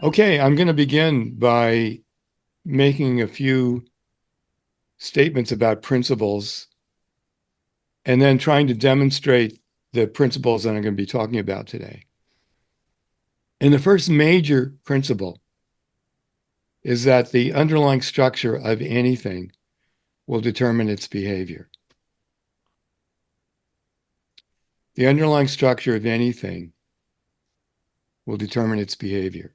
Okay, I'm going to begin by making a few statements about principles and then trying to demonstrate the principles that I'm going to be talking about today. And the first major principle is that the underlying structure of anything will determine its behavior. The underlying structure of anything will determine its behavior.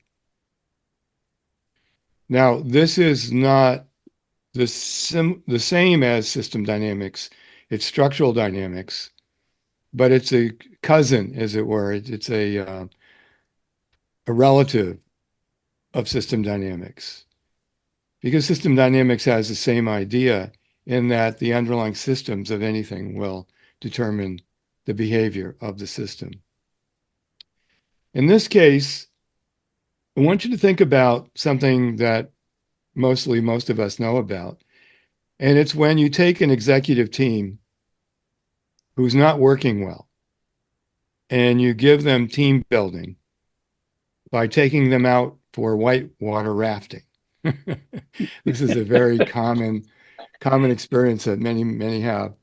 Now, this is not the same as system dynamics. It's structural dynamics, but it's a cousin, as it were. It's a relative of system dynamics, because system dynamics has the same idea in that the underlying systems of anything will determine the behavior of the system. In this case, I want you to think about something that most of us know about, and it's when you take an executive team who's not working well and you give them team building by taking them out for whitewater rafting. This is a very common experience that many have.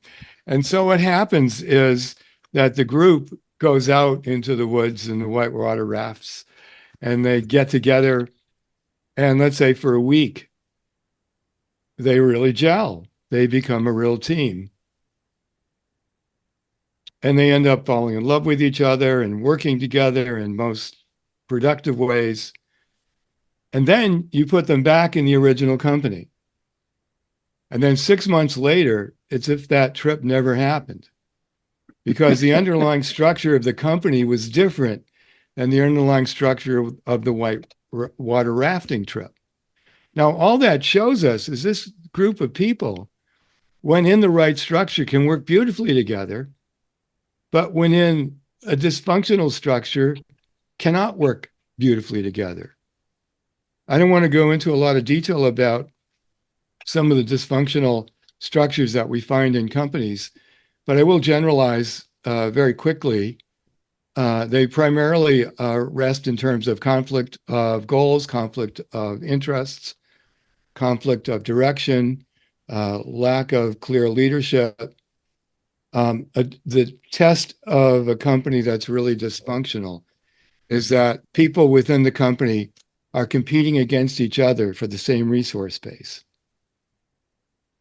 And so what happens is that the group goes out into the woods and the whitewater rafts, and they get together, and let's say for a week, they really gel. They become a real team. And they end up falling in love with each other and working together in most productive ways. And then you put them back in the original company. And then 6 months later, it's if that trip never happened, because the underlying structure of the company was different than the underlying structure of the whitewater rafting trip. Now, all that shows us is this group of people, when in the right structure, can work beautifully together, but when in a dysfunctional structure, cannot work beautifully together. I don't want to go into a lot of detail about some of the dysfunctional structures that we find in companies, but I will generalize very quickly. They primarily rest in terms of conflict of goals, conflict of interests, conflict of direction, lack of clear leadership. The test of a company that's really dysfunctional is that people within the company are competing against each other for the same resource base.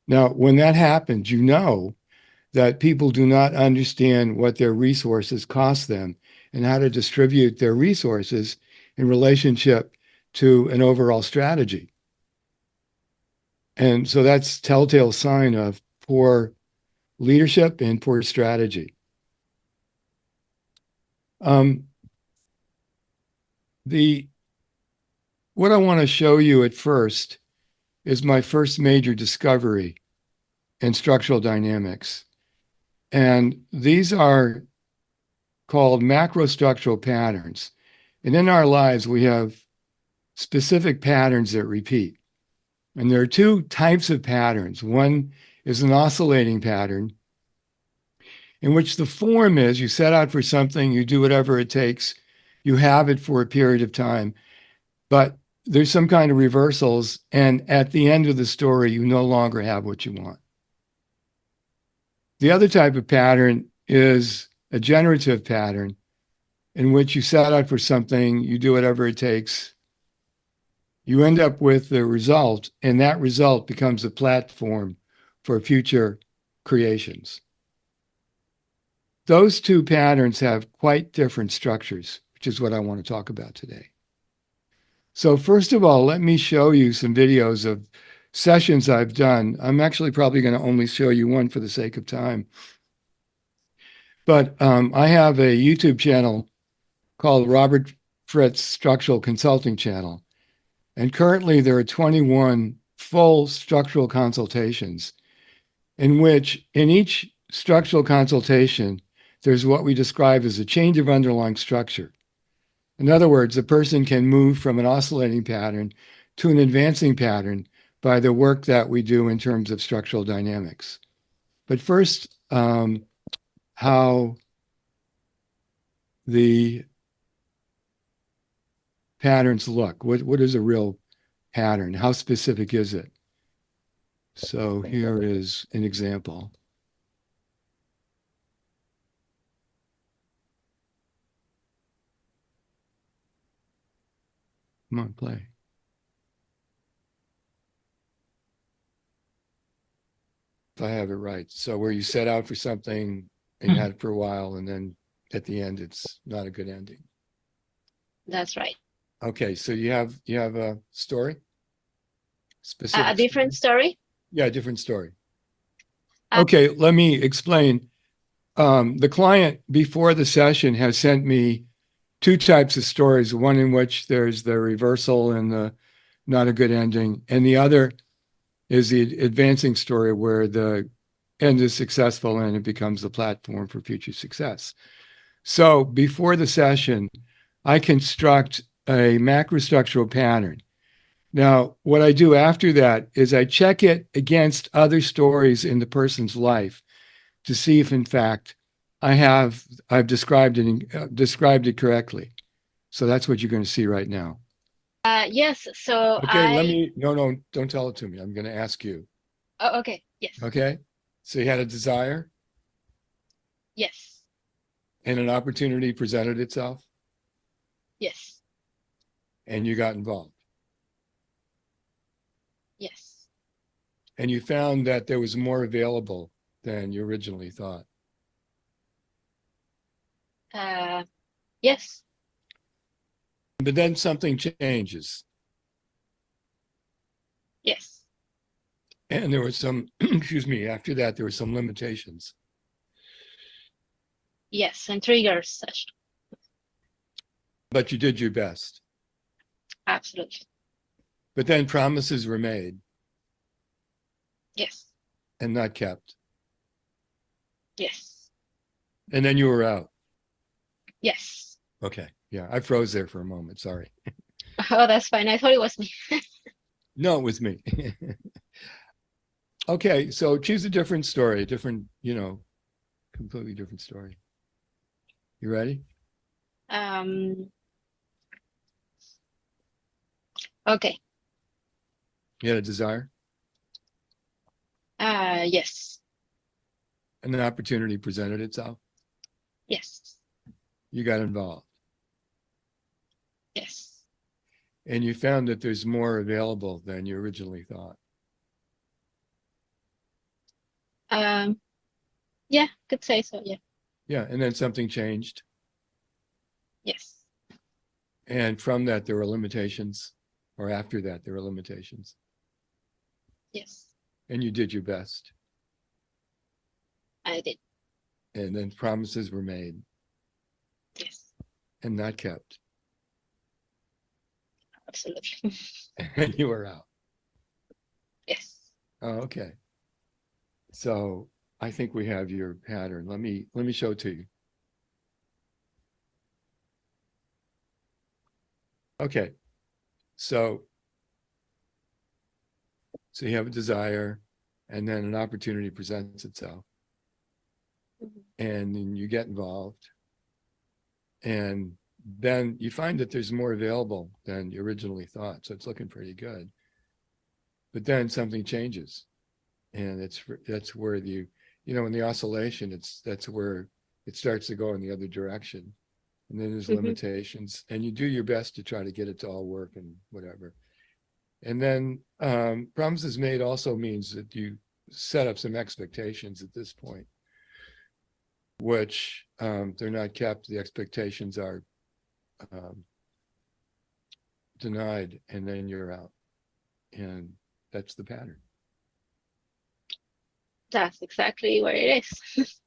Now, when that happens, you know that people do not understand what their resources cost them and how to distribute their resources in relationship to an overall strategy. And so that's a telltale sign of poor leadership and poor strategy. What I want to show you at first is my first major discovery in structural dynamics. And these are called macrostructural patterns. And in our lives, we have specific patterns that repeat. And there are two types of patterns. One is an oscillating pattern, in which the form is you set out for something, you do whatever it takes, you have it for a period of time, but there's some kind of reversals, and at the end of the story, you no longer have what you want. The other type of pattern is a generative pattern, in which you set out for something, you do whatever it takes, you end up with the result, and that result becomes a platform for future creations. Those two patterns have quite different structures, which is what I want to talk about today. So first of all, let me show you some videos of sessions I've done. I'm actually probably going to only show you one for the sake of time. But I have a YouTube channel called Robert Fritz Structural Consulting Channel. And currently there are 21 full structural consultations, in which in each structural consultation, there's what we describe as a change of underlying structure. In other words, a person can move from an oscillating pattern to an advancing pattern by the work that we do in terms of structural dynamics. But first, how the patterns look? What is a real pattern? How specific is it? So here is an example. Come on, play. If I have it right. So where you set out for something and you had it for a while, and then at the end, it's not a good ending. That's right. Okay, so you have a story? Specific A different story? Yeah, a different story. Okay, let me explain. The client before the session has sent me two types of stories, one in which there's the reversal and the not a good ending, and the other is the advancing story where the end is successful and it becomes the platform for future success. So before the session, I construct a macrostructural pattern. Now, what I do after that is I check it against other stories in the person's life to see if, in fact, I've described it correctly. So that's what you're going to see right now. Yes. So Okay, no, don't tell it to me. I'm going to ask you. Oh, okay. Yes. Okay. So you had a desire Yes. and an opportunity presented itself Yes. and you got involved. Yes. And you found that there was more available than you originally thought. Yes. But then something changes. Yes. And there was some, excuse me, after that, there were some limitations. Yes. And triggers. But you did your best. Absolutely. But then promises were made. Yes. And not kept. Yes. And then you were out. Yes. Okay. Yeah, I froze there for a moment. Sorry. Oh, that's fine. I thought it was me. No, it was me. Okay, so choose a different story, a different, completely different story. You ready? Okay. You had a desire Yes. and an opportunity presented itself. Yes. You got involved. Yes. And you found that there's more available than you originally thought. Yeah, could say so. Yeah. Yeah, and then something changed. Yes. And from that, there were limitations, or after that, there were limitations. Yes. And you did your best. I did. And then promises were made. Yes. And not kept. Absolutely. And you were out. Yes. Oh, okay. So I think we have your pattern. Let me show it to you. Okay. So you have a desire, and then an opportunity presents itself. And then you get involved. And then you find that there's more available than you originally thought. So it's looking pretty good. But then something changes. And that's where in the oscillation, that's where it starts to go in the other direction. And then there's limitations. And you do your best to try to get it to all work and whatever. And then promises made also means that you set up some expectations at this point, which they're not kept. The expectations are denied, and then you're out. And that's the pattern. That's exactly what it is.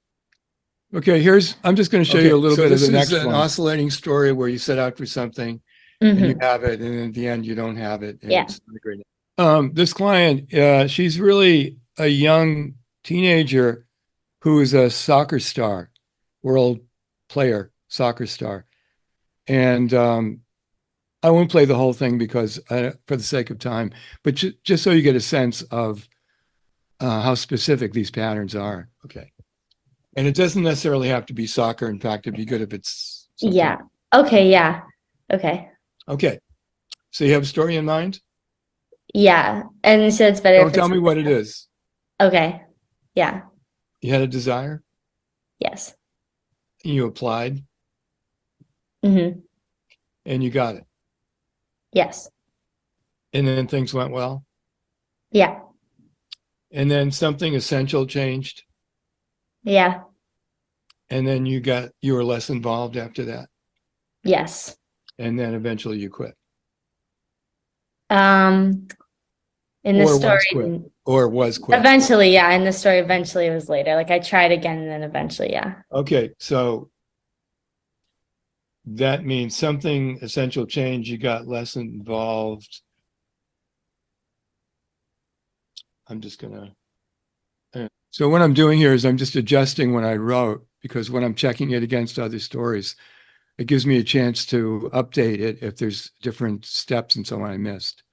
Okay, I'm just going to show you a little bit of the next one. This is an oscillating story where you set out for something and you have it, and at the end you don't have it. And it's not great. This client, she's really a young teenager who is a soccer star, world player, soccer star. And I won't play the whole thing because for the sake of time, but just so you get a sense of how specific these patterns are. Okay. And it doesn't necessarily have to be soccer. In fact, it'd be good if it's something. Yeah. Okay. Yeah. Okay. Okay. So you have a story in mind? Yeah. And so it's better Don't if tell it's me what it is. okay. Yeah. You had a desire Yes. and you applied Mm-hmm. and you got it. Yes. And then things went well. Yeah. And then something essential changed. Yeah. And then you were less involved after that. Yes. And then eventually you quit. In the Or was quit. story, Or was quit. eventually, yeah. In the story, eventually it was later. Like I tried again and then eventually, yeah. Okay. So that means something essential changed. You got less involved. I'm just going to. So what I'm doing here is I'm just adjusting what I wrote, because when I'm checking it against other stories, it gives me a chance to update it if there's different steps and so on I missed.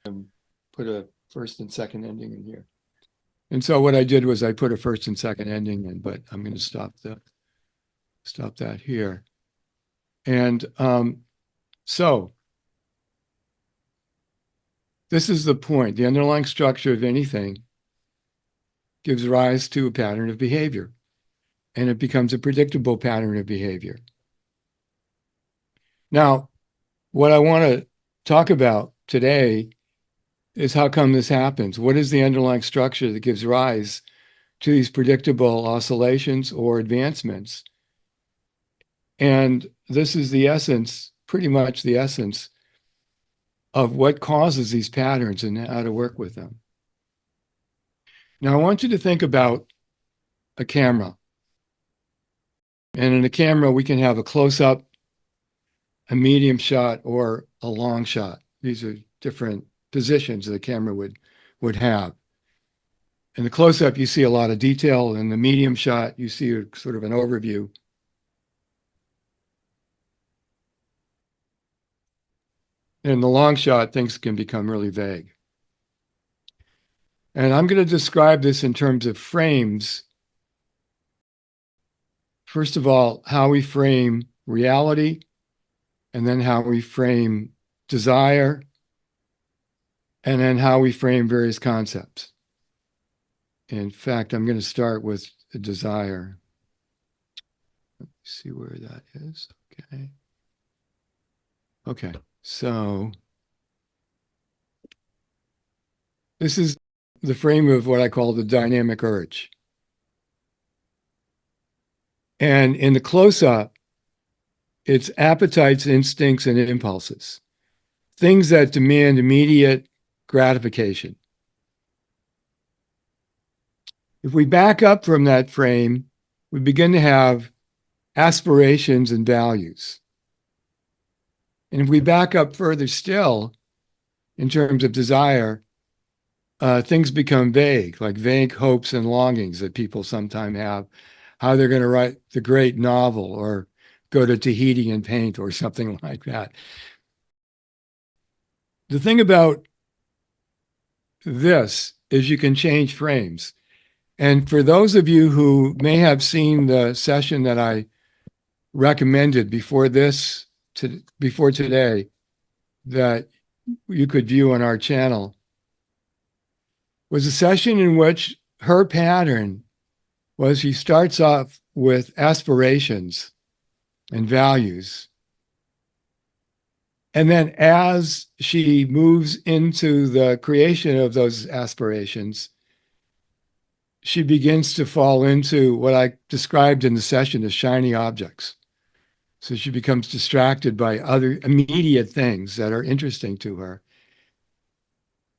Put a first and second ending in here. And so what I did was I put a first and second ending in, but I'm going to stop that here. And so this is the point. The underlying structure of anything gives rise to a pattern of behavior, and it becomes a predictable pattern of behavior. Now, what I want to talk about today is how come this happens. What is the underlying structure that gives rise to these predictable oscillations or advancements? And this is the essence, pretty much the essence of what causes these patterns and how to work with them. Now, I want you to think about a camera. And in a camera, we can have a close-up, a medium shot, or a long shot. These are different positions the camera would have. In the close-up, you see a lot of detail. In the medium shot, you see a, sort of an overview. In the long shot, things can become really vague. And I'm going to describe this in terms of frames. First of all, how we frame reality, and then how we frame desire, and then how we frame various concepts. In fact, I'm going to start with a desire. Let me see where that is. Okay. Okay, so this is the frame of what I call the dynamic urge. And in the close-up, it's appetites, instincts, and impulses, things that demand immediate gratification. If we back up from that frame, we begin to have aspirations and values. And if we back up further still, in terms of desire, things become vague, like vague hopes and longings that people sometimes have, how they're going to write the great novel or go to Tahiti and paint or something like that. The thing about this is you can change frames. And for those of you who may have seen the session that I recommended before today, that you could view on our channel, was a session in which her pattern was she starts off with aspirations and values. And then as she moves into the creation of those aspirations, she begins to fall into what I described in the session as shiny objects. So she becomes distracted by other immediate things that are interesting to her.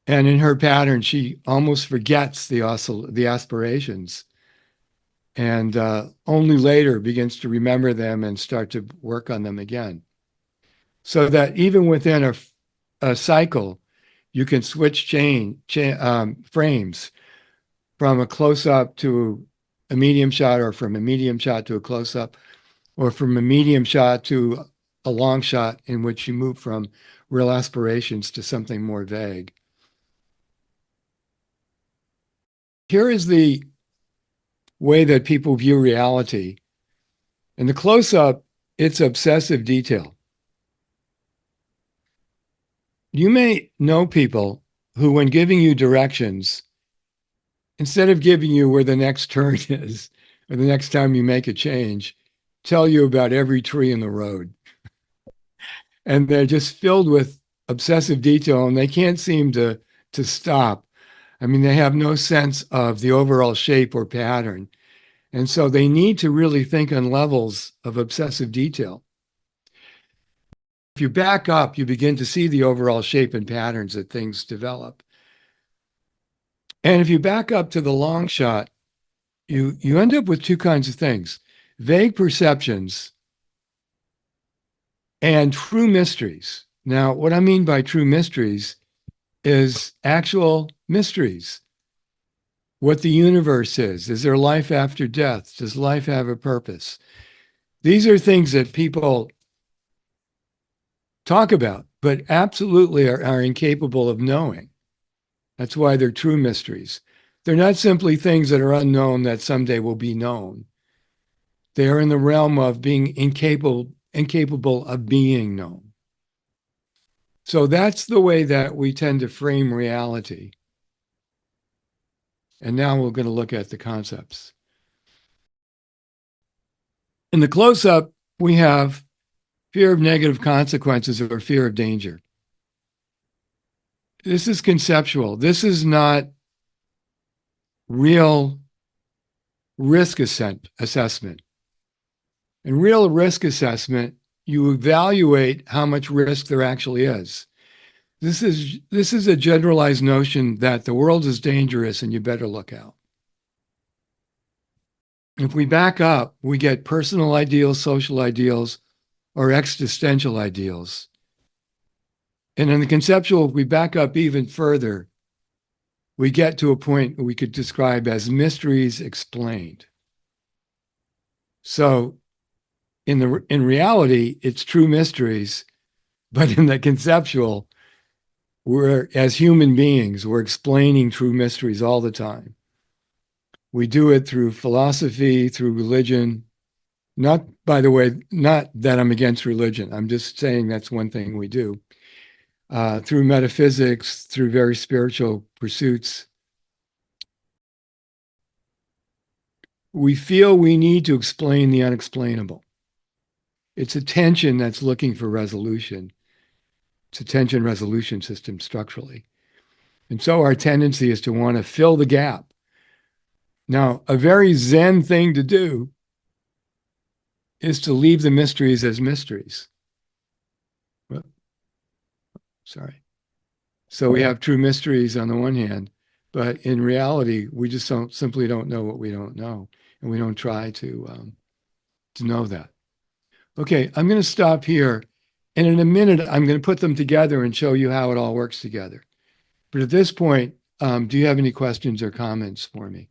And in her pattern, she almost forgets the aspirations, and only later begins to remember them and start to work on them again. So that even within a cycle, you can switch frames from a close-up to a medium shot, or from a medium shot to a close-up, or from a medium shot to a long shot, in which you move from real aspirations to something more vague. Here is the way that people view reality. In the close-up, It's obsessive detail. You may know people who, when giving you directions, instead of giving you where the next turn is, or the next time you make a change, tell you about every tree in the road. And they're just filled with obsessive detail, and they can't seem to stop. I mean, they have no sense of the overall shape or pattern. And so they need to really think on levels of obsessive detail. If you back up, you begin to see the overall shape and patterns that things develop. And if you back up to the long shot, you end up with two kinds of things: vague perceptions and true mysteries. Now, what I mean by true mysteries is actual mysteries. What the universe is there life after death? Does life have a purpose? These are things that people talk about, but absolutely are incapable of knowing. That's why they're true mysteries. They're not simply things that are unknown that someday will be known. They are in the realm of being incapable of being known. So that's the way that we tend to frame reality. And now we're going to look at the concepts. In the close-up, we have fear of negative consequences or fear of danger. This is conceptual. This is not real risk assessment. In real risk assessment, you evaluate how much risk there actually is. This is a generalized notion that the world is dangerous and you better look out. If we back up, we get personal ideals, social ideals, or existential ideals. And in the conceptual, if we back up even further, we get to a point we could describe as mysteries explained. So in reality, it's true mysteries, but in the conceptual, as human beings, we're explaining true mysteries all the time. We do it through philosophy, through religion. Not, by the way, not that I'm against religion. I'm just saying that's one thing we do. Through metaphysics, through very spiritual pursuits. We feel we need to explain the unexplainable. It's a tension that's looking for resolution. It's a tension resolution system structurally. And so our tendency is to want to fill the gap. Now, a very Zen thing to do is to leave the mysteries as mysteries. Well, sorry. So we have true mysteries on the one hand, but in reality, we just simply don't know what we don't know, and we don't try to know that. Okay, I'm going to stop here, and in a minute, I'm going to put them together and show you how it all works together. But at this point, do you have any questions or comments for me?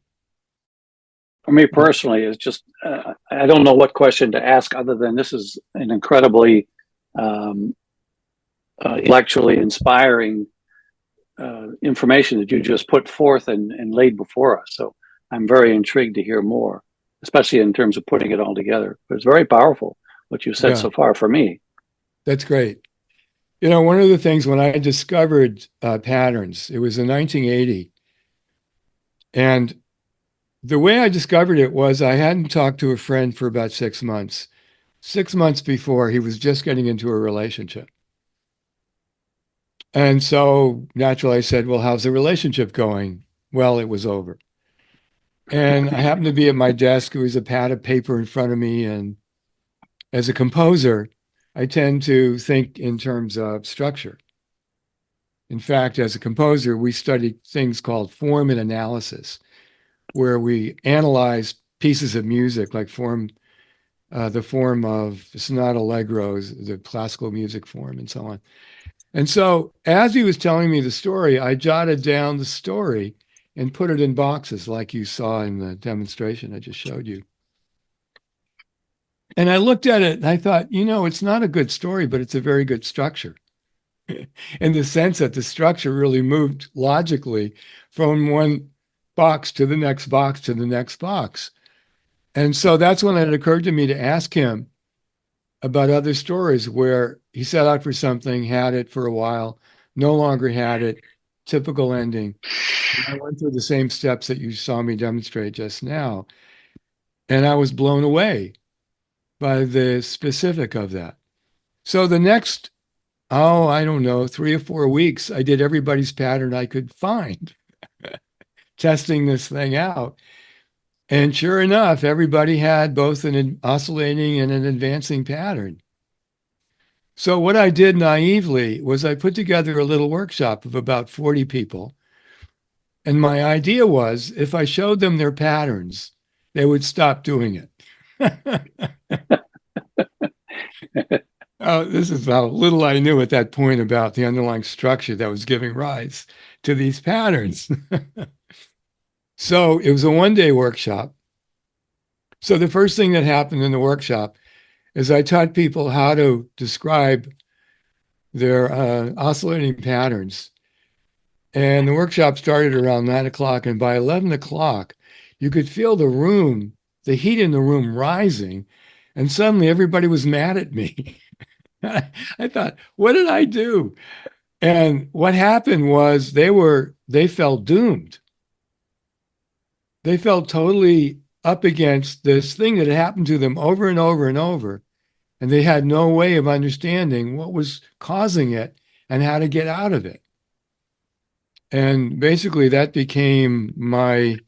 For me personally, it's just, I don't know what question to ask other than this is an incredibly intellectually inspiring information that you just put forth and laid before us. So I'm very intrigued to hear more, especially in terms of putting it all together. But it's very powerful, what you said so far for me. That's great. You know, one of the things when I discovered patterns, it was in 1980. And the way I discovered it was I hadn't talked to a friend for about 6 months. 6 months before, he was just getting into a relationship. And so naturally I said, well, how's the relationship going? Well, it was over. And I happened to be at my desk. There was a pad of paper in front of me. And as a composer, I tend to think in terms of structure. In fact, as a composer, we study things called form and analysis, where we analyze pieces of music, like the form of sonata allegros, the classical music form, and so on. And so as he was telling me the story, I jotted down the story and put it in boxes like you saw in the demonstration I just showed you. And I looked at it and I thought, you know, it's not a good story, but it's a very good structure in the sense that the structure really moved logically from one box to the next box to the next box. And so that's when it occurred to me to ask him, about other stories where he set out for something, had it for a while, no longer had it, typical ending. And I went through the same steps that you saw me demonstrate just now. And I was blown away by the specific of that. So the next, I don't know, 3 or 4 weeks, I did everybody's pattern I could find, testing this thing out. And sure enough, everybody had both an oscillating and an advancing pattern. So what I did naively was I put together a little workshop of about 40 people. And my idea was if I showed them their patterns, they would stop doing it. Oh, this is how little I knew at that point about the underlying structure that was giving rise to these patterns. So it was a one-day workshop. So the first thing that happened in the workshop is I taught people how to describe their oscillating patterns. And the workshop started around 9 o'clock. And by 11 o'clock, you could feel the room, the heat in the room rising. And suddenly everybody was mad at me. I thought, what did I do? And what happened was they felt doomed. They felt totally up against this thing that had happened to them over and over and over. And they had no way of understanding what was causing it and how to get out of it. And basically that became my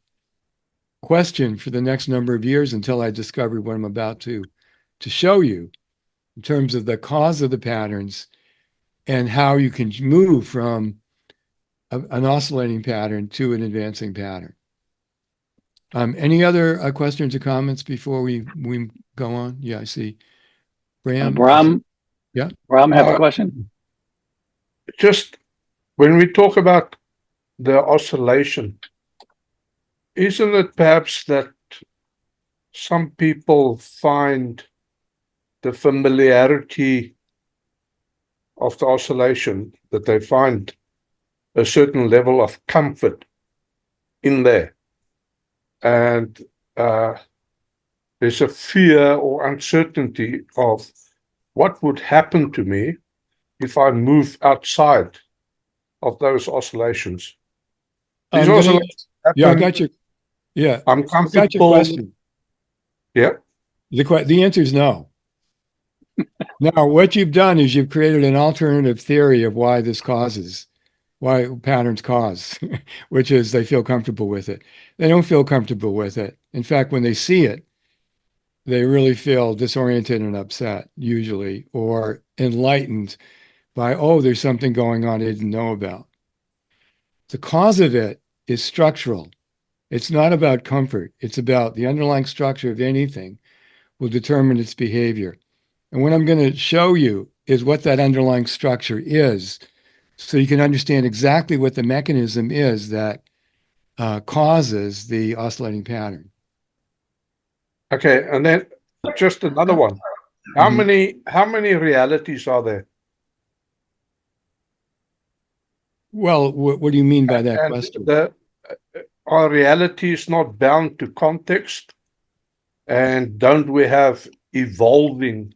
question for the next number of years until I discovered what I'm about to show you in terms of the cause of the patterns and how you can move from an oscillating pattern to an advancing pattern. Any other questions or comments before we go on? Yeah, I see. Bram, yeah. Bram, have a question? Just when we talk about the oscillation, isn't it perhaps that some people find the familiarity of the oscillation, that they find a certain level of comfort in there? And there's a fear or uncertainty of what would happen to me if I move outside of those oscillations. These oscillations happen, yeah, I got you. Yeah, I'm I comfortable. got your question. Yeah. The answer is no. Now, what you've done is you've created an alternative theory of why patterns cause, which is they feel comfortable with it. They don't feel comfortable with it. In fact, when they see it, they really feel disoriented and upset, usually, or enlightened by, oh, there's something going on I didn't know about. The cause of it is structural. It's not about comfort. It's about the underlying structure of anything will determine its behavior. And what I'm going to show you is what that underlying structure is, so you can understand exactly what the mechanism is that causes the oscillating pattern. Okay, and then just another one. How many realities are there? Well, what do you mean by that And question? Are realities not bound to context? And don't we have evolving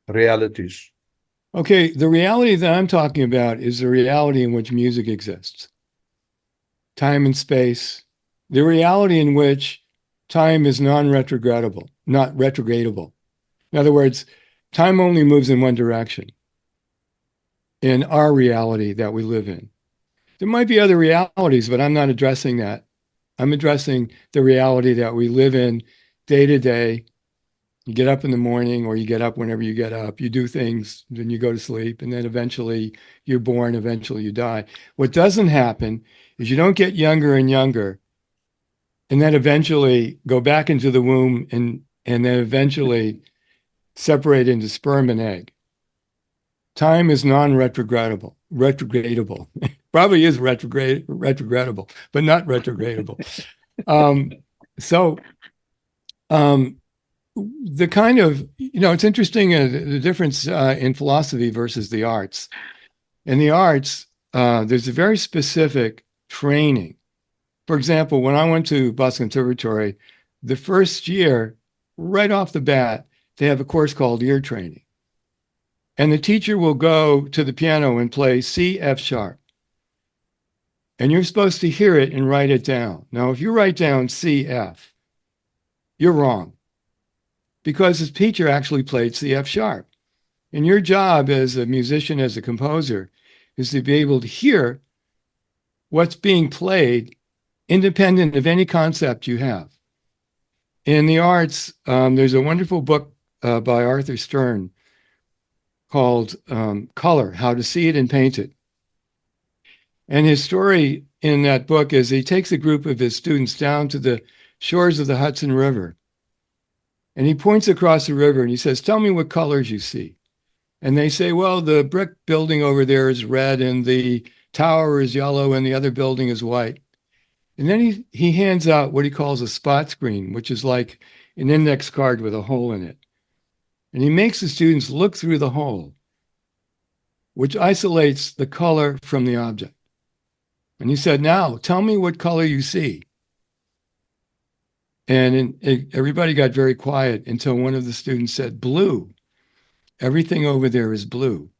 realities? Okay, the reality that I'm talking about is the reality in which music exists. Time and space, the reality in which time is non-retrogradable, not retrogradable. In other words, time only moves in one direction in our reality that we live in. There might be other realities, but I'm not addressing that. I'm addressing the reality that we live in day to day. You get up in the morning, or you get up whenever you get up. You do things, then you go to sleep, and then eventually you're born, eventually you die. What doesn't happen is you don't get younger and younger, and then eventually go back into the womb and then eventually separate into sperm and egg. Time is non-retrogradable. Retrogradable. Probably is retrogradable, but not retrogradable. The kind of, it's interesting, the difference in philosophy versus the arts. In the arts, there's a very specific training. For example, when I went to Boston Conservatory, the first year, right off the bat, they have a course called ear training. And the teacher will go to the piano and play C, F sharp. And you're supposed to hear it and write it down. Now, if you write down C, F, you're wrong because the teacher actually played C, F sharp. And your job as a musician, as a composer, is to be able to hear what's being played independent of any concept you have. In the arts, there's a wonderful book by Arthur Stern called Color, How to See It and Paint It. And his story in that book is he takes a group of his students down to the shores of the Hudson River. And he points across the river and he says, tell me what colors you see. And they say, well, the brick building over there is red and the tower is yellow and the other building is white. And then he hands out what he calls a spot screen, which is like an index card with a hole in it. And he makes the students look through the hole, which isolates the color from the object. And he said, now tell me what color you see. And everybody got very quiet until one of the students said, blue. Everything over there is blue.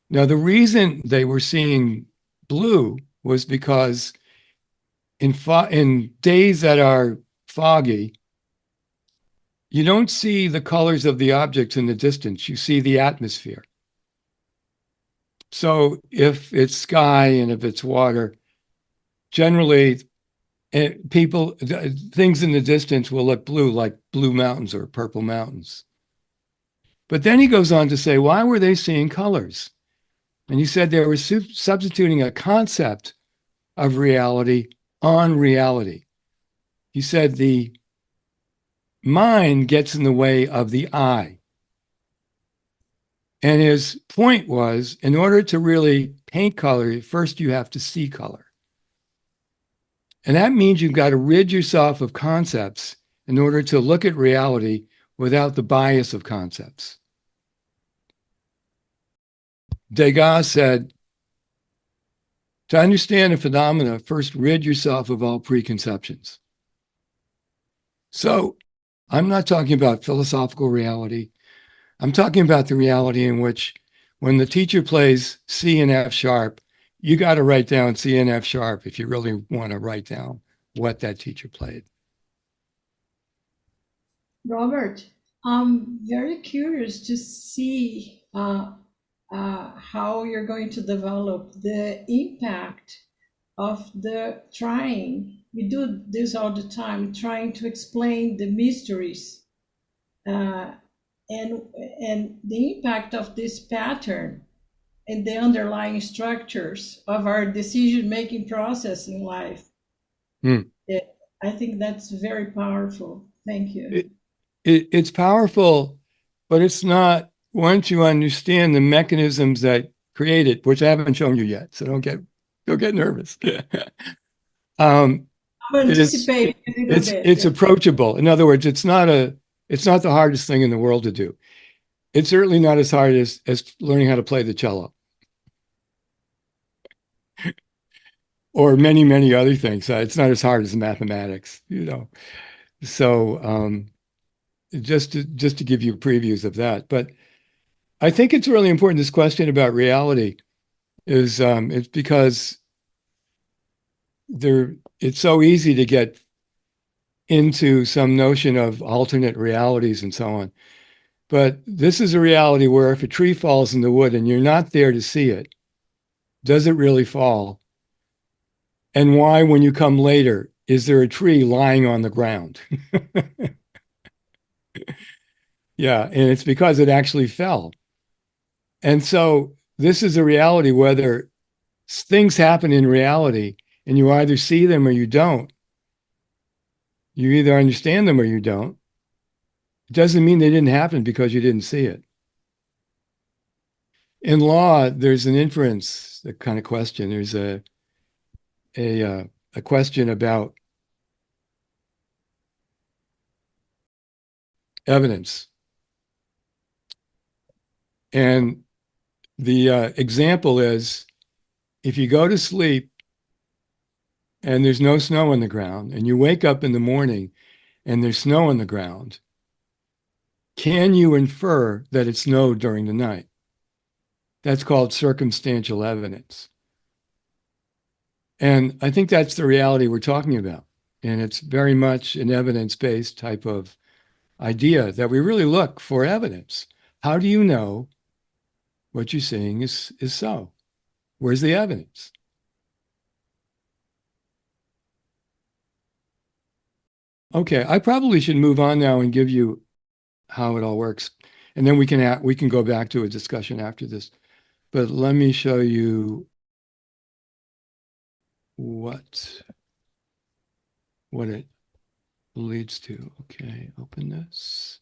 Now, the reason they were seeing blue was because in days that are foggy, you don't see the colors of the objects in the distance. You see the atmosphere. So if it's sky and if it's water, generally things in the distance will look blue, like blue mountains or purple mountains. But then he goes on to say, why were they seeing colors? And he said they were substituting a concept of reality on reality. He said the mind gets in the way of the eye. And his point was, in order to really paint color, first you have to see color. And that means you've got to rid yourself of concepts in order to look at reality without the bias of concepts. Degas said, to understand a phenomena, first rid yourself of all preconceptions. So I'm not talking about philosophical reality. I'm talking about the reality in which when the teacher plays C and F sharp, you got to write down C and F sharp if you really want to write down what that teacher played. Robert, I'm very curious to see how you're going to develop the impact of the trying. We do this all the time, trying to explain the mysteries and the impact of this pattern and the underlying structures of our decision-making process in life. I think that's very powerful. Thank you. It's powerful, but it's not, once you understand the mechanisms that create it, which I haven't shown you yet, so don't get nervous. I'm anticipating a little bit. It's approachable. In other words, it's not the hardest thing in the world to do. It's certainly not as hard as learning how to play the cello. Or many, many other things. It's not as hard as mathematics, you know. So just to give you previews of that. But I think it's really important, this question about reality is it's because it's so easy to get into some notion of alternate realities and so on. But this is a reality where if a tree falls in the wood and you're not there to see it, does it really fall? And why, when you come later, is there a tree lying on the ground? Yeah, and it's because it actually fell. And so this is a reality, whether things happen in reality and you either see them or you don't. You either understand them or you don't. It doesn't mean they didn't happen because you didn't see it. In law, there's an inference, the kind of question. There's a question about evidence. And the example is, if you go to sleep and there's no snow on the ground, and you wake up in the morning and there's snow on the ground, can you infer that it snowed during the night? That's called circumstantial evidence. And I think that's the reality we're talking about. And it's very much an evidence-based type of idea that we really look for evidence. How do you know what you're seeing is so? Where's the evidence? Okay, I probably should move on now and give you how it all works. And then we can go back to a discussion after this. But let me show you what it leads to. Okay, open this,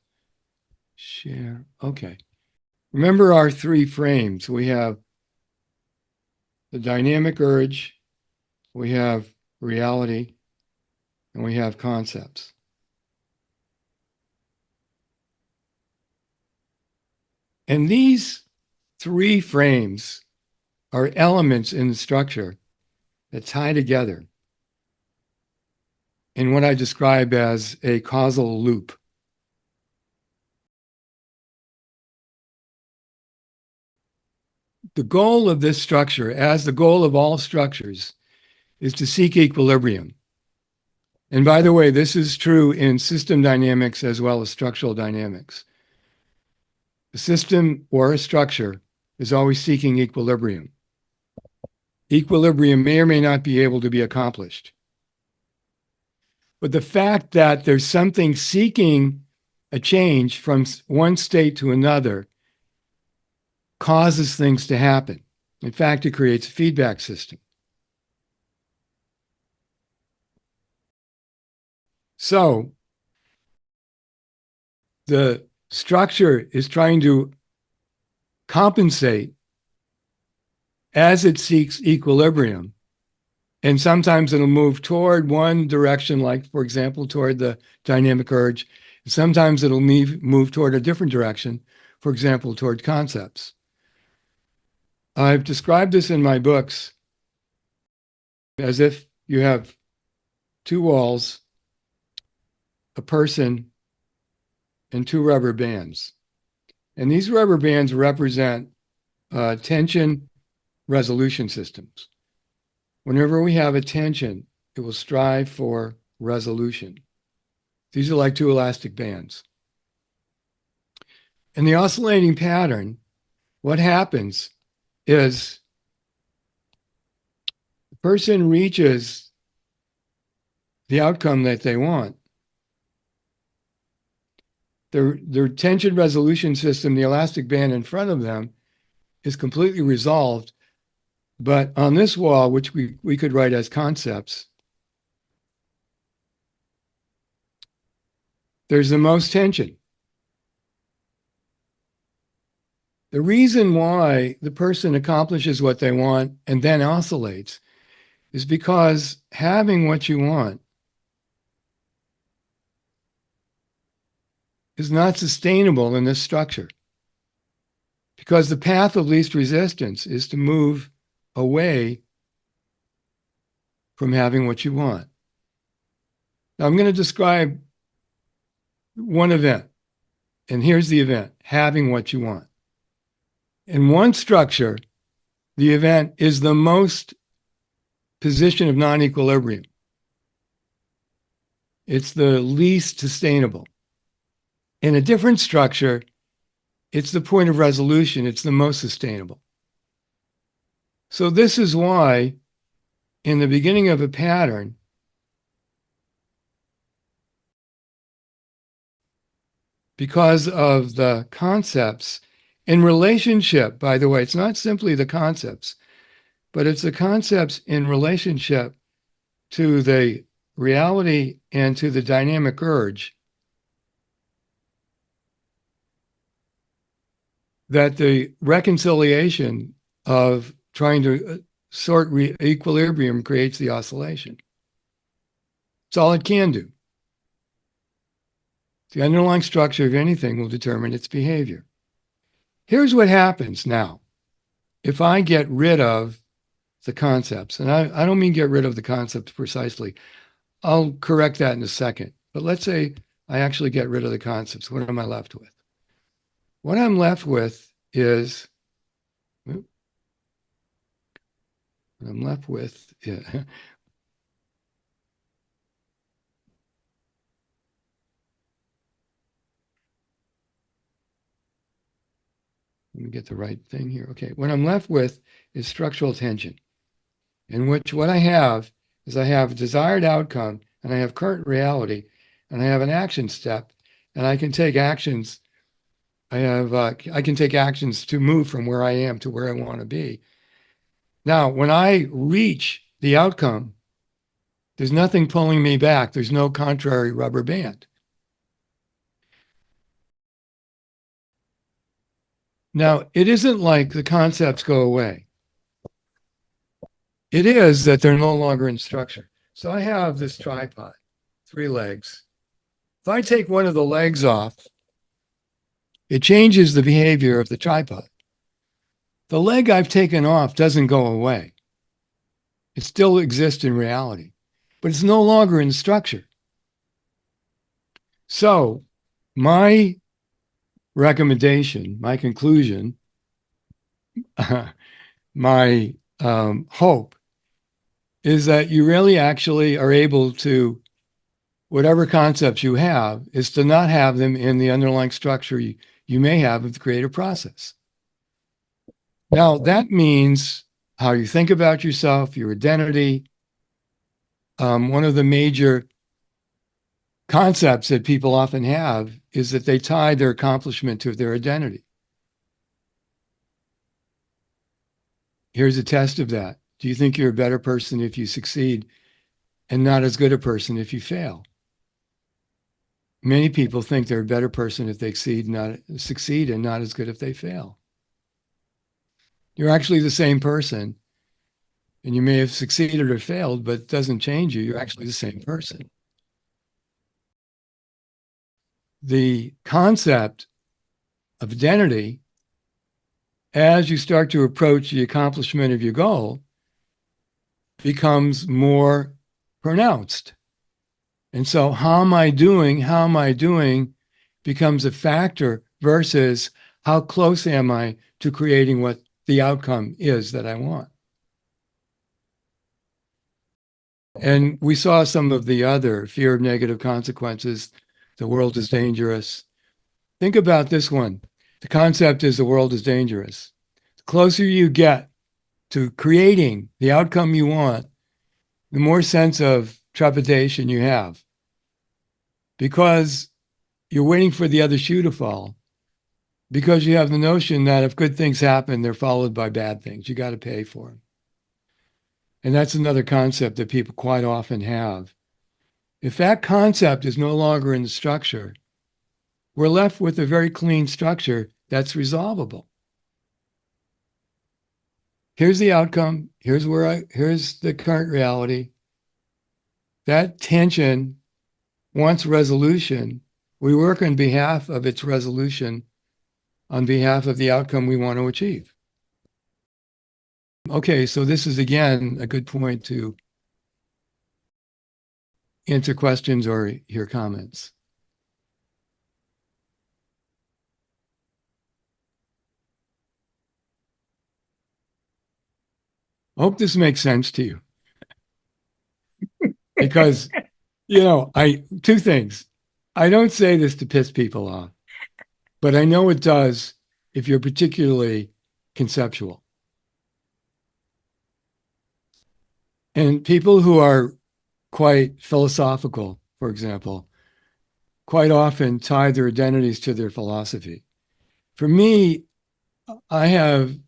share. Okay. Remember our three frames. We have the dynamic urge, we have reality, and we have concepts. And these three frames are elements in the structure that tie together in what I describe as a causal loop. The goal of this structure, as the goal of all structures, is to seek equilibrium. And by the way, this is true in system dynamics as well as structural dynamics. A system or a structure is always seeking equilibrium. Equilibrium may or may not be able to be accomplished. But the fact that there's something seeking a change from one state to another causes things to happen. In fact, it creates a feedback system. So the structure is trying to compensate as it seeks equilibrium. And sometimes it'll move toward one direction, like, for example, toward the dynamic urge. Sometimes it'll move toward a different direction, for example, toward concepts. I've described this in my books as if you have two walls, a person, and two rubber bands. And these rubber bands represent tension resolution systems. Whenever we have a tension, it will strive for resolution. These are like two elastic bands. In the oscillating pattern, what happens is the person reaches the outcome that they want. Their tension resolution system, the elastic band in front of them, is completely resolved. But on this wall, which we could write as concepts, there's the most tension. The reason why the person accomplishes what they want and then oscillates is because having what you want is not sustainable in this structure. Because the path of least resistance is to move away from having what you want. Now I'm going to describe one event. And here's the event, having what you want. In one structure, the event is the most position of non-equilibrium. It's the least sustainable. In a different structure, it's the point of resolution. It's the most sustainable. So this is why in the beginning of a pattern, because of the concepts in relationship, by the way, it's not simply the concepts, but it's the concepts in relationship to the reality and to the dynamic urge, that the reconciliation of trying to sort equilibrium creates the oscillation. It's all it can do. The underlying structure of anything will determine its behavior. Here's what happens now. If I get rid of the concepts, and I don't mean get rid of the concepts precisely. I'll correct that in a second. But let's say I actually get rid of the concepts. What am I left with? what I'm left with is, what I'm left with, yeah. Let me get the right thing here. Okay, what I'm left with is structural tension, in which what I have is I have a desired outcome, and I have current reality, and I have an action step, and I can take actions. I can take actions to move from where I am to where I want to be. Now, when I reach the outcome, there's nothing pulling me back. There's no contrary rubber band. Now, it isn't like the concepts go away. It is that they're no longer in structure. So I have this tripod, 3 legs. If I take one of the legs off, it changes the behavior of the tripod. The leg I've taken off doesn't go away. It still exists in reality, but it's no longer in structure. So my recommendation, my conclusion, my hope is that you really actually are able to, whatever concepts you have, is to not have them in the underlying structure you may have of the creative process. Now, that means how you think about yourself, your identity. One of the major concepts that people often have is that they tie their accomplishment to their identity. Here's a test of that. Do you think you're a better person if you succeed and not as good a person if you fail? Many people think they're a better person if they succeed and not as good if they fail. You're actually the same person, and you may have succeeded or failed, but it doesn't change you. You're actually the same person. The concept of identity, as you start to approach the accomplishment of your goal, becomes more pronounced. And so how am I doing becomes a factor versus how close am I to creating what the outcome is that I want. And we saw some of the other fear of negative consequences. The world is dangerous. Think about this one. The concept is the world is dangerous. The closer you get to creating the outcome you want, the more sense of trepidation you have, because you're waiting for the other shoe to fall, because you have the notion that if good things happen, they're followed by bad things. You got to pay for them. And that's another concept that people quite often have. If that concept is no longer in the structure, we're left with a very clean structure that's resolvable. Here's the outcome. Here's the current reality. That tension wants resolution. We work on behalf of its resolution, on behalf of the outcome we want to achieve. Okay, so this is again a good point to answer questions or hear comments. I hope this makes sense to you. Because, two things. I don't say this to piss people off, but I know it does if you're particularly conceptual. And people who are quite philosophical, for example, quite often tie their identities to their philosophy. For me, the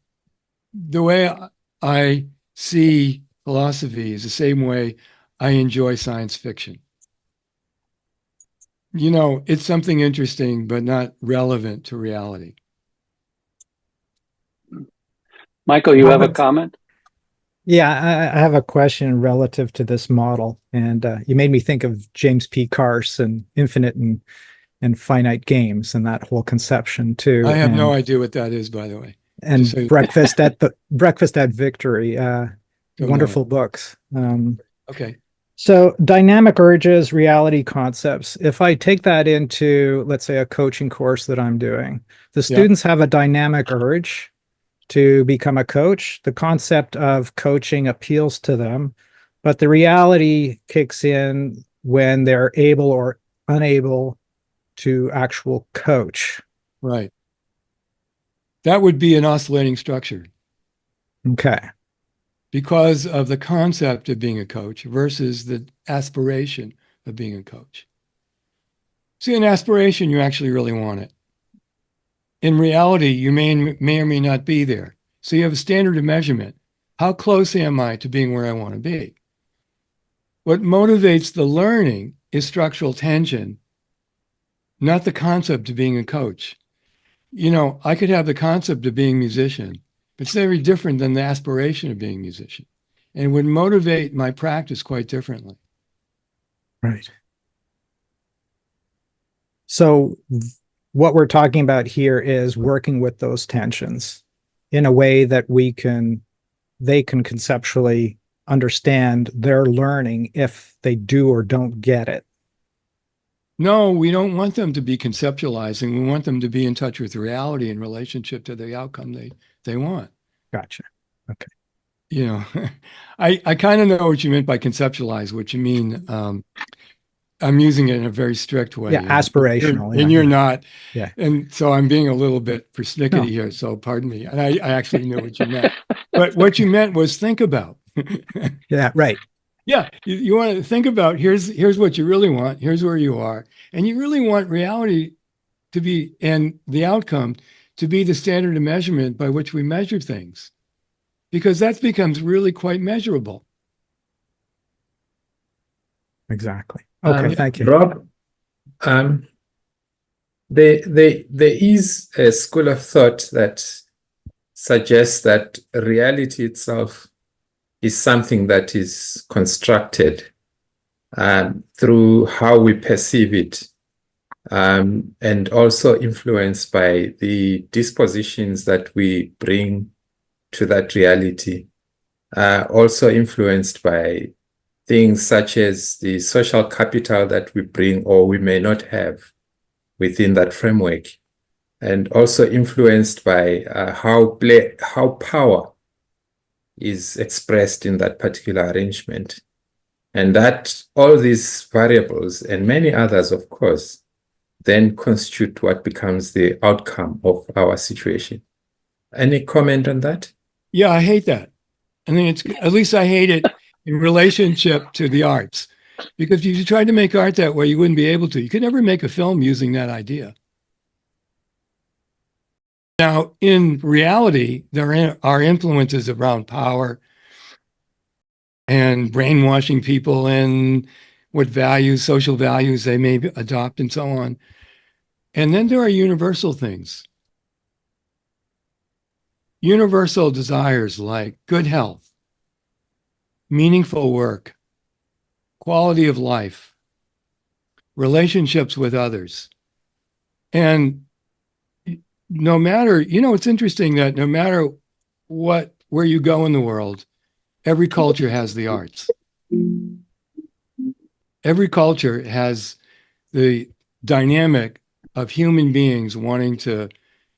way I see philosophy is the same way I enjoy science fiction. It's something interesting, but not relevant to reality. Michael, you have a comment? Yeah, I have a question relative to this model, and you made me think of James P. Carse and infinite and finite games and that whole conception too. I have no idea what that is, by the way. And so Breakfast at Victory, wonderful books. Okay. So dynamic urges, reality concepts. If I take that into, let's say, a coaching course that I'm doing, the students have a dynamic urge to become a coach. The concept of coaching appeals to them, but the reality kicks in when they're able or unable to actual coach. Right. That would be an oscillating structure Okay. because of the concept of being a coach versus the aspiration of being a coach. See, an aspiration, you actually really want it. In reality, you may or may not be there. So you have a standard of measurement. How close am I to being where I want to be? What motivates the learning is structural tension, not the concept of being a coach. You know, I could have the concept of being a musician, but it's very different than the aspiration of being a musician, and would motivate my practice quite differently. Right. So what we're talking about here is working with those tensions in a way that they can conceptually understand their learning if they do or don't get it. No, we don't want them to be conceptualizing. We want them to be in touch with reality in relationship to the outcome they want. Gotcha. Okay. You know, I kind of know what you meant by conceptualize, what you mean. I'm using it in a very strict way. Yeah, aspirational. And you're not. Yeah. And so I'm being a little bit persnickety No. here, so pardon me. And I actually knew what you meant. But what you meant was think about. Yeah, right. Yeah, you want to think about here's what you really want, here's where you are. And you really want reality to be, and the outcome to be the standard of measurement by which we measure things. Because that becomes really quite measurable. Exactly. Okay, thank you. Rob, there is a school of thought that suggests that reality itself is something that is constructed through how we perceive it, and also influenced by the dispositions that we bring to that reality, also influenced by things such as the social capital that we bring or we may not have within that framework, and also influenced by how power is expressed in that particular arrangement. And that all these variables and many others, of course, then constitute what becomes the outcome of our situation. Any comment on that? Yeah, I hate that. I mean, at least I hate it in relationship to the arts. Because if you tried to make art that way, you wouldn't be able to. You could never make a film using that idea. Now, in reality, there are influences around power and brainwashing people and what values, social values they may adopt and so on. And then there are universal things. Universal desires like good health, meaningful work, quality of life, relationships with others. And no matter, you know, it's interesting that no matter where you go in the world, every culture has the arts. Every culture has the dynamic of human beings wanting to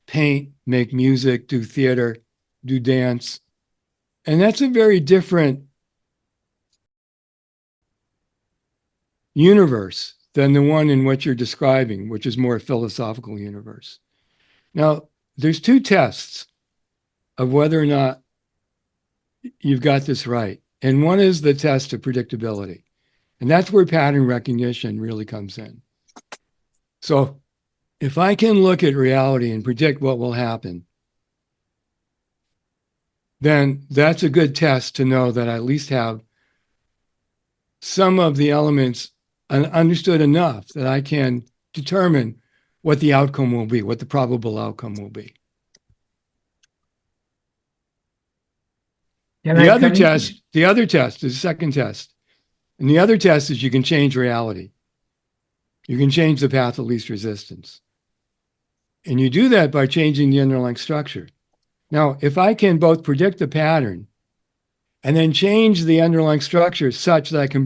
paint, make music, do theater, do dance. And that's a very different universe than the one in what you're describing, which is more a philosophical universe. Now, there's two tests of whether or not you've got this right. And one is the test of predictability. And that's where pattern recognition really comes in. So if I can look at reality and predict what will happen, then that's a good test to know that I at least have some of the elements understood enough that I can determine what the outcome will be, what the probable outcome will be. The other test is the second test. And the other test is you can change reality. You can change the path of least resistance. And you do that by changing the underlying structure. Now, if I can both predict the pattern and then change the underlying structure such that I can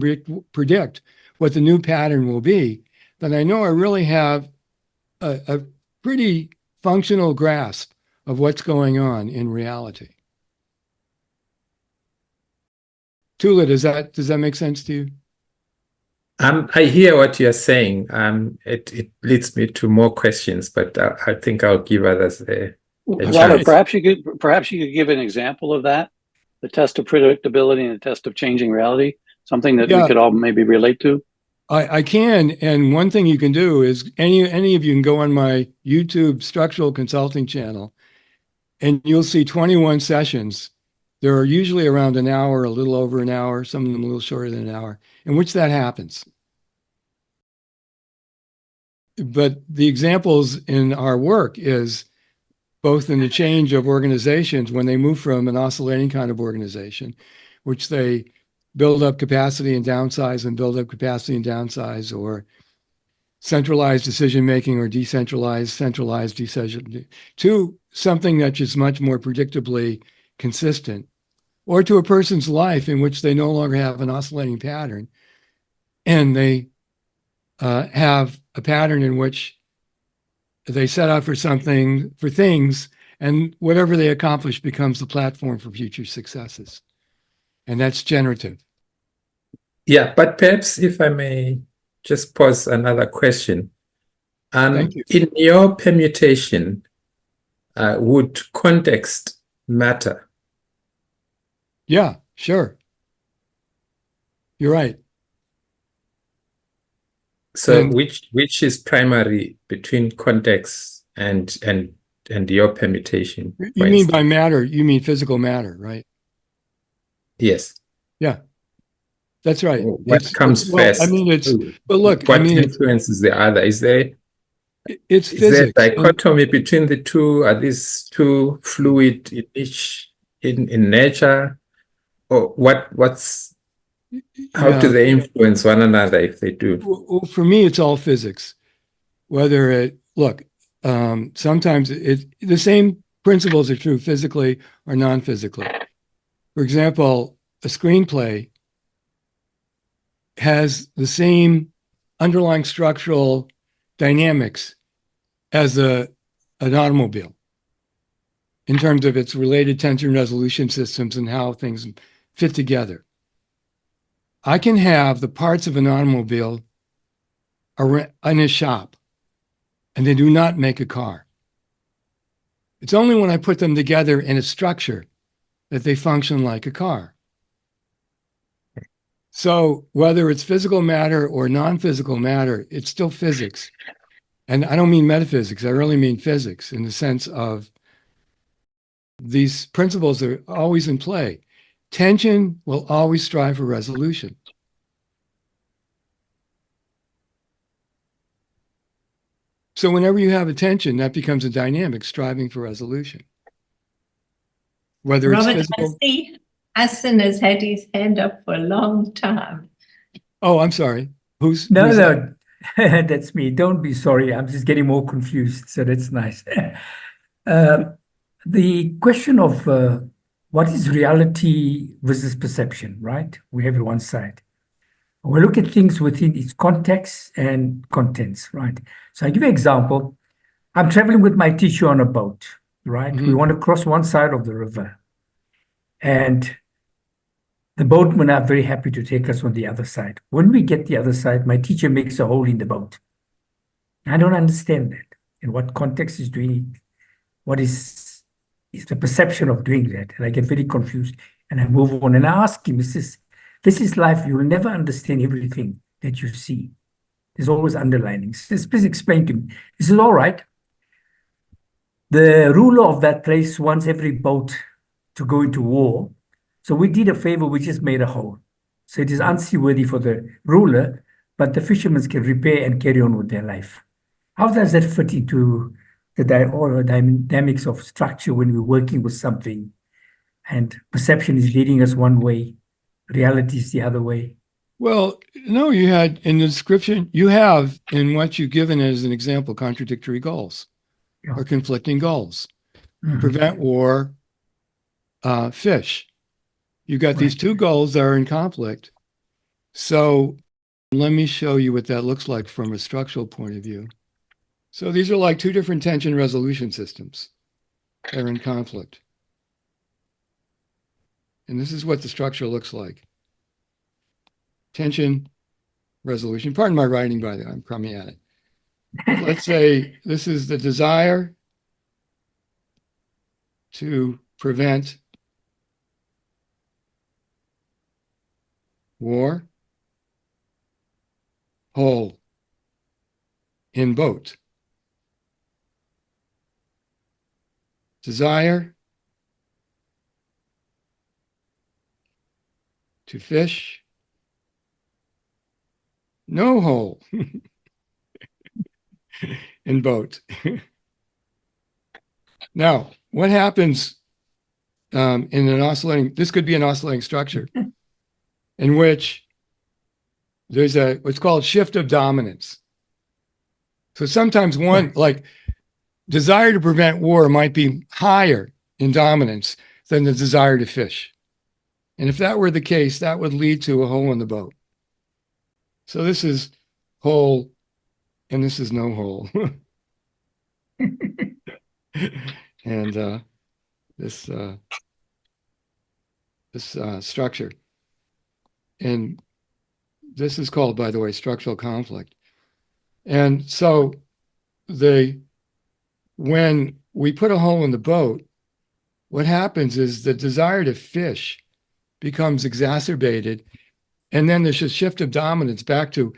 predict what the new pattern will be, then I know I really have a pretty functional grasp of what's going on in reality. Tula, does that make sense to you? I hear what you're saying. It leads me to more questions, but I think I'll give others a Robert, chance. perhaps you could give an example of that, the test of predictability and the test of changing reality, something that we could all maybe relate to. I can, and one thing you can do is any of you can go on my YouTube structural consulting channel, and you'll see 21 sessions. There are usually around an hour, a little over an hour, some of them a little shorter than an hour, in which that happens. But the examples in our work is both in the change of organizations when they move from an oscillating kind of organization, which they build up capacity and downsize and build up capacity and downsize, or centralized decision-making or decentralized, centralized decision, to something that's just much more predictably consistent, or to a person's life in which they no longer have an oscillating pattern and they have a pattern in which they set out for something, for things, and whatever they accomplish becomes the platform for future successes. And that's generative. Yeah, but perhaps if I may just pose another question. Thank you. In your permutation, would context matter? Yeah, sure. You're right. So And which is primary between context and your permutation? you mean by matter, you mean physical matter, right? Yes. Yeah, that's right. What comes well, first? I mean, but look, What I mean, influences the other? Is there it's is there physics. a dichotomy between the two? Are these two fluid in nature? Or how do they influence one another if they do? Well, for me, it's all physics. Whether sometimes the same principles are true physically or non-physically. For example, a screenplay has the same underlying structural dynamics as an automobile in terms of its related tension resolution systems and how things fit together. I can have the parts of an automobile in a shop, and they do not make a car. It's only when I put them together in a structure that they function like a car. So whether it's physical matter or non-physical matter, it's still physics. And I don't mean metaphysics, I really mean physics in the sense of these principles are always in play. Tension will always strive for resolution. So whenever you have a tension, that becomes a dynamic striving for resolution. Whether Robert, it's physical. I see Hassan has had his hand up for a long time. Oh, I'm sorry. Who's No, that's me. Don't be sorry. I'm just getting more confused. So that's nice. The question of what is reality versus perception, right? We have it one side. We look at things within its context and contents, right? So I give you an example. I'm traveling with my teacher on a boat, right? We want to cross one side of the river. And the boatmen are very happy to take us on the other side. When we get the other side, my teacher makes a hole in the boat. I don't understand that. In what context is doing it? What is the perception of doing that? And I get very confused and I move on and I ask him, this is life. You will never understand everything that you see. There's always underlinings. Please explain to me. He says, all right. The ruler of that place wants every boat to go into war. So we did a favor, we just made a hole. So it is unseaworthy for the ruler, but the fishermen can repair and carry on with their life. How does that fit into the dynamics of structure when we're working with something and perception is leading us one way, reality is the other way? Well, no, you had in the description, you have in what you've given as an example, contradictory goals or conflicting goals. Prevent war, fish. You got these two goals that are in conflict. So let me show you what that looks like from a structural point of view. So these are like two different tension resolution systems that are in conflict. And this is what the structure looks like. Tension resolution. Pardon my writing, by the way, I'm crummy at it. Let's say this is the desire to prevent war, hole in boat. Desire to fish, no hole in boat. Now, what happens in an oscillating, this could be an oscillating structure in which there's what's called shift of dominance. So sometimes one, like desire to prevent war might be higher in dominance than the desire to fish. And if that were the case, that would lead to a hole in the boat. So this is hole, and this is no hole. And this structure. And this is called, by the way, structural conflict. And so when we put a hole in the boat, what happens is the desire to fish becomes exacerbated. And then there's a shift of dominance back to,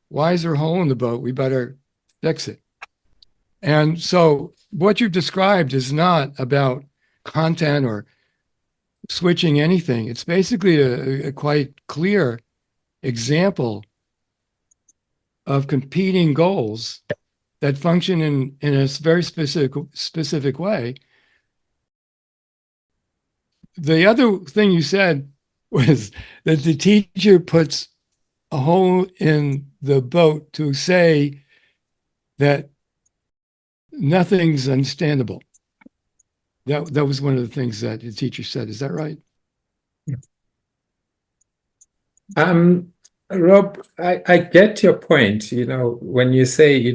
why is there a hole in the boat? We better fix it. And so what you've described is not about content or switching anything. It's basically a quite clear example of competing goals that function in a very specific way. The other thing you said was that the teacher puts a hole in the boat to say that nothing's understandable. That was one of the things that the teacher said. Is that right? Rob, I get your point. When you say,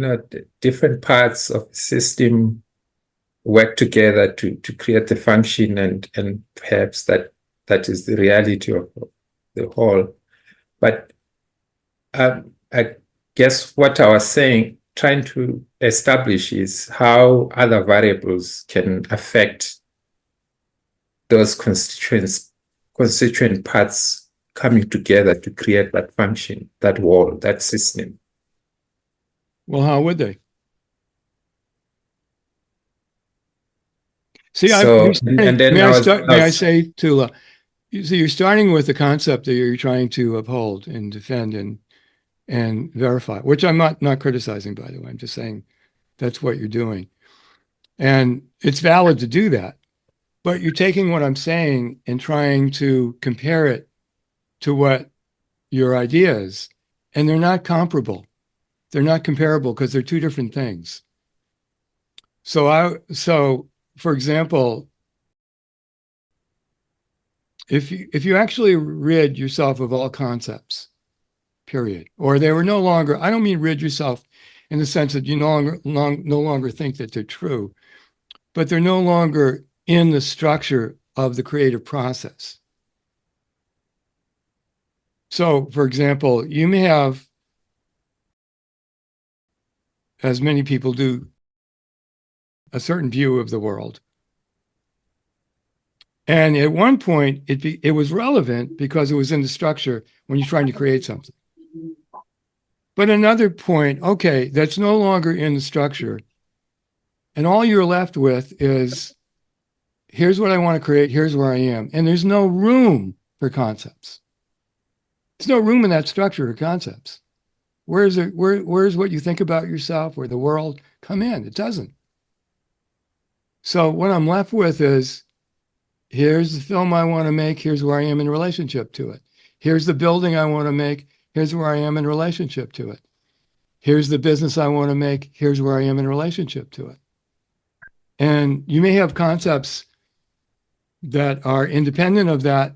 different parts of the system work together to create the function, and perhaps that is the reality of the whole. But I guess what I was trying to establish is how other variables can affect those constituent parts coming together to create that function, that wall, that system. Well, how would they? See, may I say, Tula, you're starting with the concept that you're trying to uphold and defend and verify, which I'm not criticizing, by the way. I'm just saying that's what you're doing. And it's valid to do that. But you're taking what I'm saying and trying to compare it to what your idea is. And they're not comparable. They're not comparable because they're two different things. So for example, if you actually rid yourself of all concepts, period, or they were no longer, I don't mean rid yourself in the sense that you no longer think that they're true, but they're no longer in the structure of the creative process. So, for example, you may have, as many people do, a certain view of the world. And at one point, it was relevant because it was in the structure when you're trying to create something. But another point, okay, that's no longer in the structure. And all you're left with is, here's what I want to create, here's where I am. And there's no room for concepts. There's no room in that structure for concepts. Where's what you think about yourself or the world come in? It doesn't. So what I'm left with is, here's the film I want to make, here's where I am in relationship to it. Here's the building I want to make, here's where I am in relationship to it. Here's the business I want to make, here's where I am in relationship to it. And you may have concepts that are independent of that,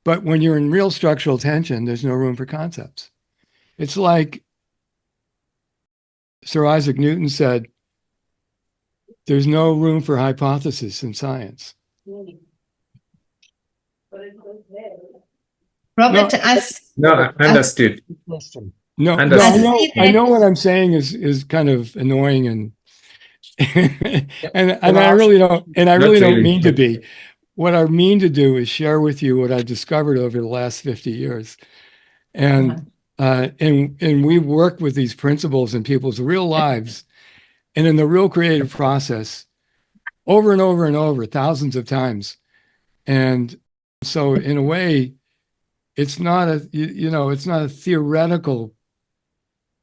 But when you're in real structural tension, there's no room for concepts. It's like Sir Isaac Newton said, there's no room for hypothesis in science. Robert, No, I understood. No, Understood. I know what I'm saying is kind of annoying and and I really don't mean to be. What I mean to do is share with you what I've discovered over the last 50 years. And and we work with these principles in people's real lives and in the real creative process over and over and over, thousands of times. And so in a way, it's not a, it's not a theoretical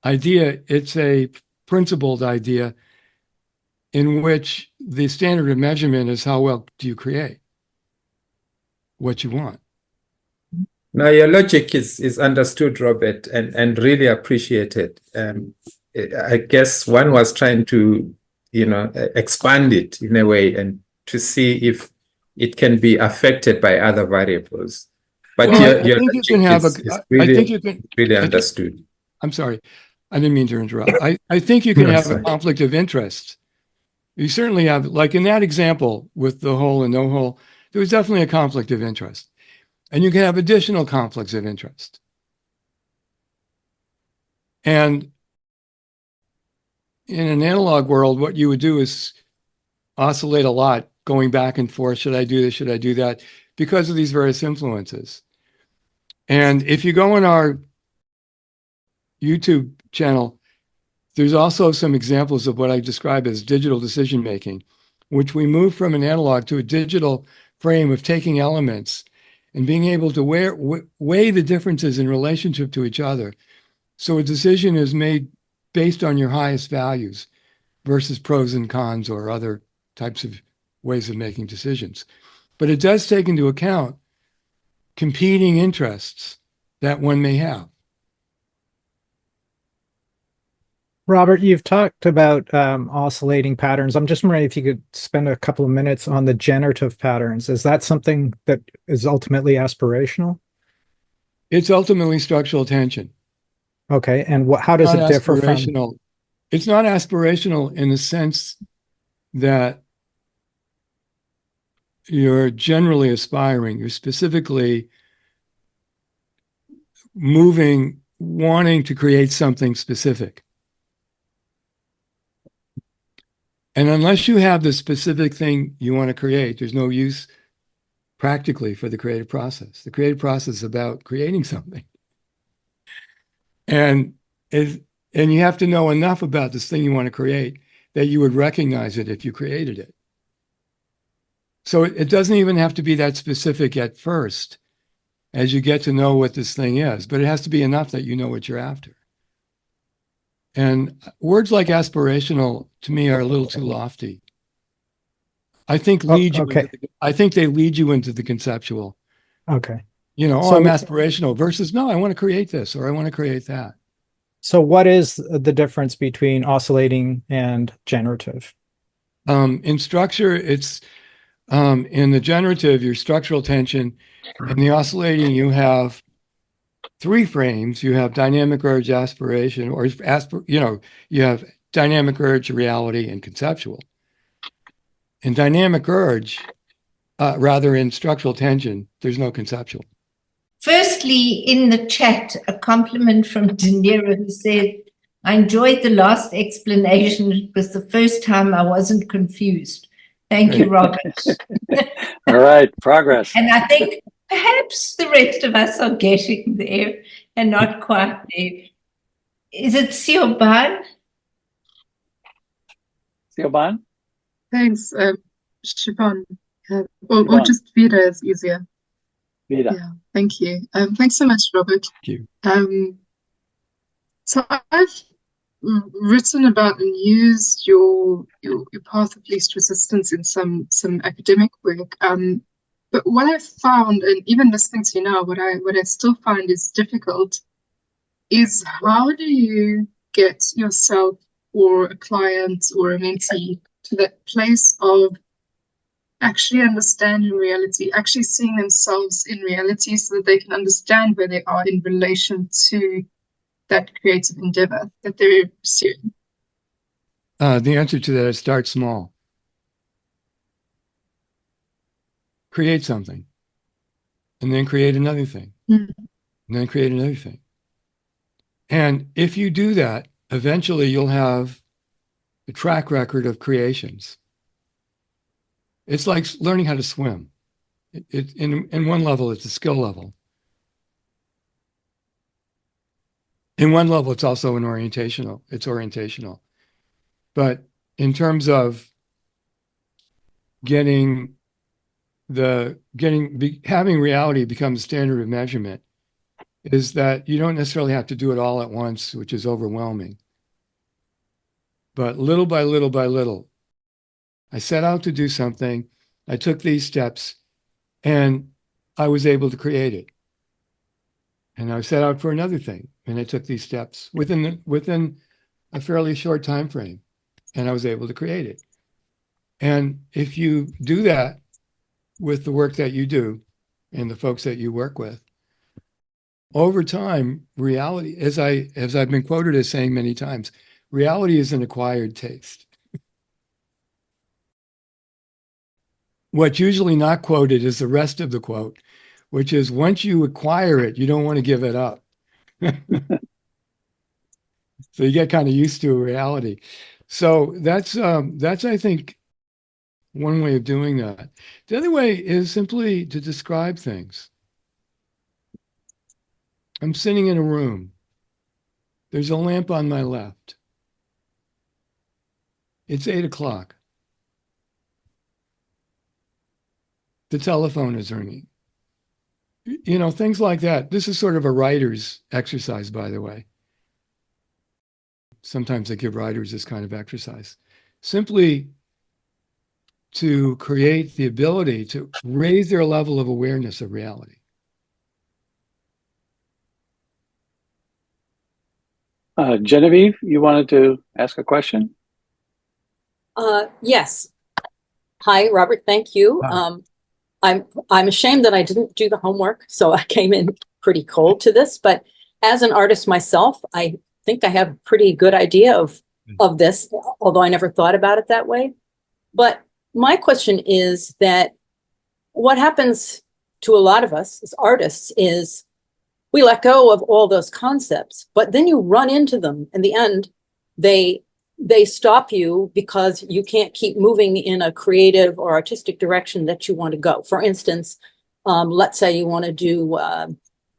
idea. It's a principled idea in which the standard of measurement is how well do you create what you want. Now, your logic is understood, Robert, and really appreciated. I guess one was trying to, expand it in a way and to see if it can be affected by other variables. But well, your logic is really understood. I'm sorry, I didn't mean to interrupt. I think you can have a conflict of interest. You certainly have, like in that example with the hole and no hole, there was definitely a conflict of interest. And you can have additional conflicts of interest. And in an analog world, what you would do is oscillate a lot, going back and forth. Should I do this? Should I do that? Because of these various influences. And if you go on our YouTube channel, there's also some examples of what I describe as digital decision making, which we move from an analog to a digital frame of taking elements and being able to weigh the differences in relationship to each other. So a decision is made based on your highest values versus pros and cons or other types of ways of making decisions. But it does take into account competing interests that one may have. Robert, you've talked about oscillating patterns. I'm just wondering if you could spend a couple of minutes on the generative patterns. Is that something that is ultimately aspirational? It's ultimately structural tension. Okay, and how does it differ from? It's not aspirational in the sense that you're generally aspiring. You're specifically wanting to create something specific. And unless you have the specific thing you want to create, there's no use practically for the creative process. The creative process is about creating something. And you have to know enough about this thing you want to create that you would recognize it if you created it. So it doesn't even have to be that specific at first as you get to know what this thing is, but it has to be enough that you know what you're after. And words like aspirational to me are a little too lofty. I think I think they lead you into the conceptual. Okay. So, I'm aspirational versus no, I want to create this or I want to create that. So what is the difference between oscillating and generative? In structure, it's in the generative, your structural tension. In the oscillating, you have three frames. You have dynamic urge, aspiration, or you have dynamic urge, reality, and conceptual. In dynamic urge, rather in structural tension, there's no conceptual. Firstly, in the chat, a compliment from De Niro who said, I enjoyed the last explanation. It was the first time I wasn't confused. Thank you, Robert. All right, progress. And I think perhaps the rest of us are getting there and not quite there. Is it Siobhan? Siobhan? Thanks, Siobhan. Or just Vida is easier. Vida. Yeah, thank you. Thanks so much, Robert. Thank you. So I've written about and used your path of least resistance in some academic work. But what I found, and even listening to you now, what I still find is difficult is how do you get yourself or a client or a mentee to that place of actually understand in reality, actually seeing themselves in reality so that they can understand where they are in relation to that creative endeavor that they're pursuing? The answer to that is start small. Create something, and then create another thing, and then create another thing. And if you do that, eventually you'll have a track record of creations. It's like learning how to swim. In one level, it's a skill level. In one level, it's also an orientational. It's orientational. But in terms of having reality become the standard of measurement, is that you don't necessarily have to do it all at once, which is overwhelming. But little by little by little, I set out to do something. I took these steps, and I was able to create it. And I set out for another thing, and I took these steps within a fairly short time frame, and I was able to create it. And if you do that with the work that you do and the folks that you work with, over time, reality, as I've been quoted as saying many times, reality is an acquired taste. What's usually not quoted is the rest of the quote, which is once you acquire it, you don't want to give it up. So you get kind of used to reality. So that's I think one way of doing that. The other way is simply to describe things. I'm sitting in a room. There's a lamp on my left. It's 8 o'clock. The telephone is ringing. You know, things like that. This is sort of a writer's exercise, by the way. Sometimes I give writers this kind of exercise. Simply to create the ability to raise their level of awareness of reality. Genevieve, you wanted to ask a question? Yes. Hi, Robert. Thank you. Hi. I'm ashamed that I didn't do the homework, so I came in pretty cold to this. But as an artist myself, I think I have a pretty good idea of this, although I never thought about it that way. But my question is that what happens to a lot of us as artists is we let go of all those concepts, but then you run into them. In the end, they stop you because you can't keep moving in a creative or artistic direction that you want to go. For instance, let's say you want to do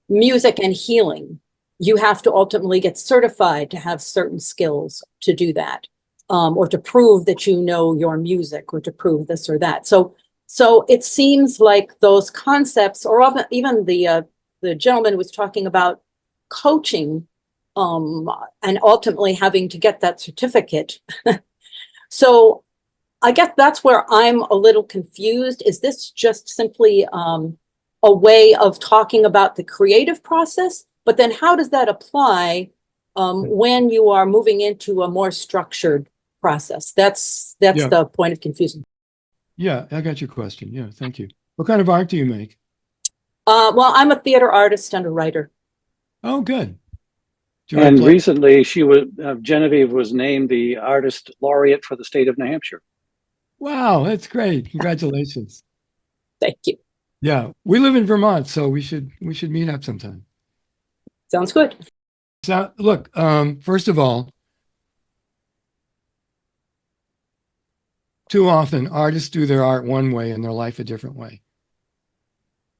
music and healing. You have to ultimately get certified to have certain skills to do that, or to prove that you know your music, or to prove this or that. So it seems like those concepts, or often even the gentleman was talking about coaching, and ultimately having to get that certificate. So I guess that's where I'm a little confused. Is this just simply a way of talking about the creative process? But then how does that apply when you are moving into a more structured process? That's the point of confusion. Yeah, I got your question. Yeah, thank you. What kind of art do you make? Well, I'm a theater artist and a writer. Oh, good. And recently, Genevieve was named the artist laureate for the state of New Hampshire. Wow, that's great! Congratulations. Thank you. Yeah, we live in Vermont, so we should meet up sometime. Sounds good. So look, first of all, too often artists do their art one way and their life a different way.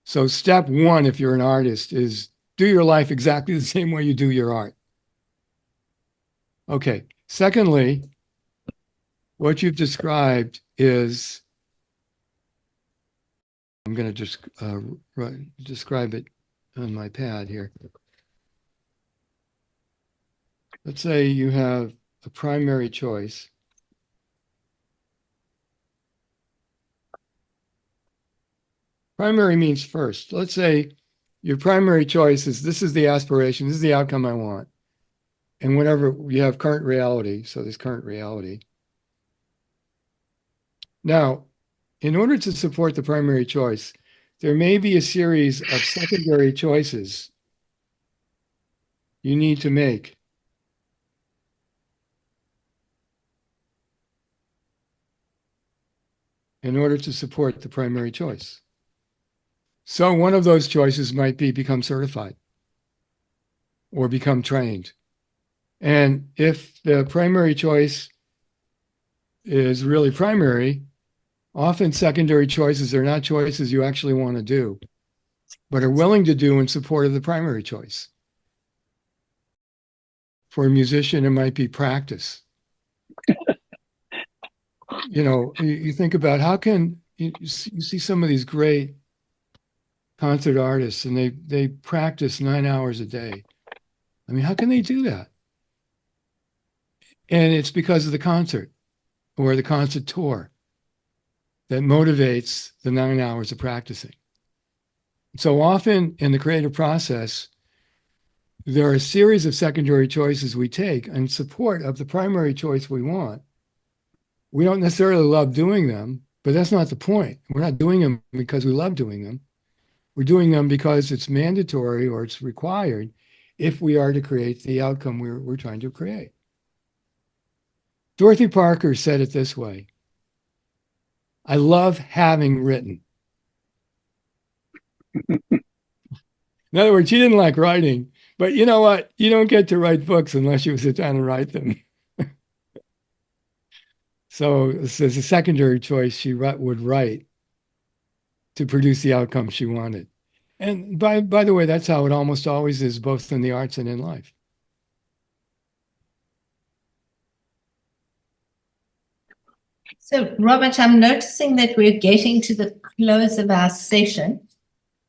So step one, if you're an artist, is do your life exactly the same way you do your art. Okay. Secondly, what you've described is, I'm going to just describe it on my pad here. Let's say you have a primary choice. Primary means first. Let's say your primary choice is, this is the aspiration, this is the outcome I want. And whatever, you have current reality, so there's current reality. Now, in order to support the primary choice, there may be a series of secondary choices you need to make. In order to support the primary choice. So one of those choices might be become certified or become trained. And if the primary choice is really primary, often secondary choices are not choices you actually want to do, but are willing to do in support of the primary choice. For a musician, it might be practice. You know, you think about how can you see some of these great concert artists and they practice 9 hours a day. I mean, how can they do that? And it's because of the concert or the concert tour that motivates the 9 hours of practicing. So often in the creative process, there are a series of secondary choices we take in support of the primary choice we want. We don't necessarily love doing them, but that's not the point. We're not doing them because we love doing them. We're doing them because it's mandatory or it's required if we are to create the outcome we're trying to create. Dorothy Parker said it this way: I love having written. In other words, she didn't like writing, but you know what? You don't get to write books unless you sit down and write them. So as a secondary choice, she would write to produce the outcome she wanted. And by the way, that's how it almost always is, both in the arts and in life. So, Robert, I'm noticing that we're getting to the close of our session.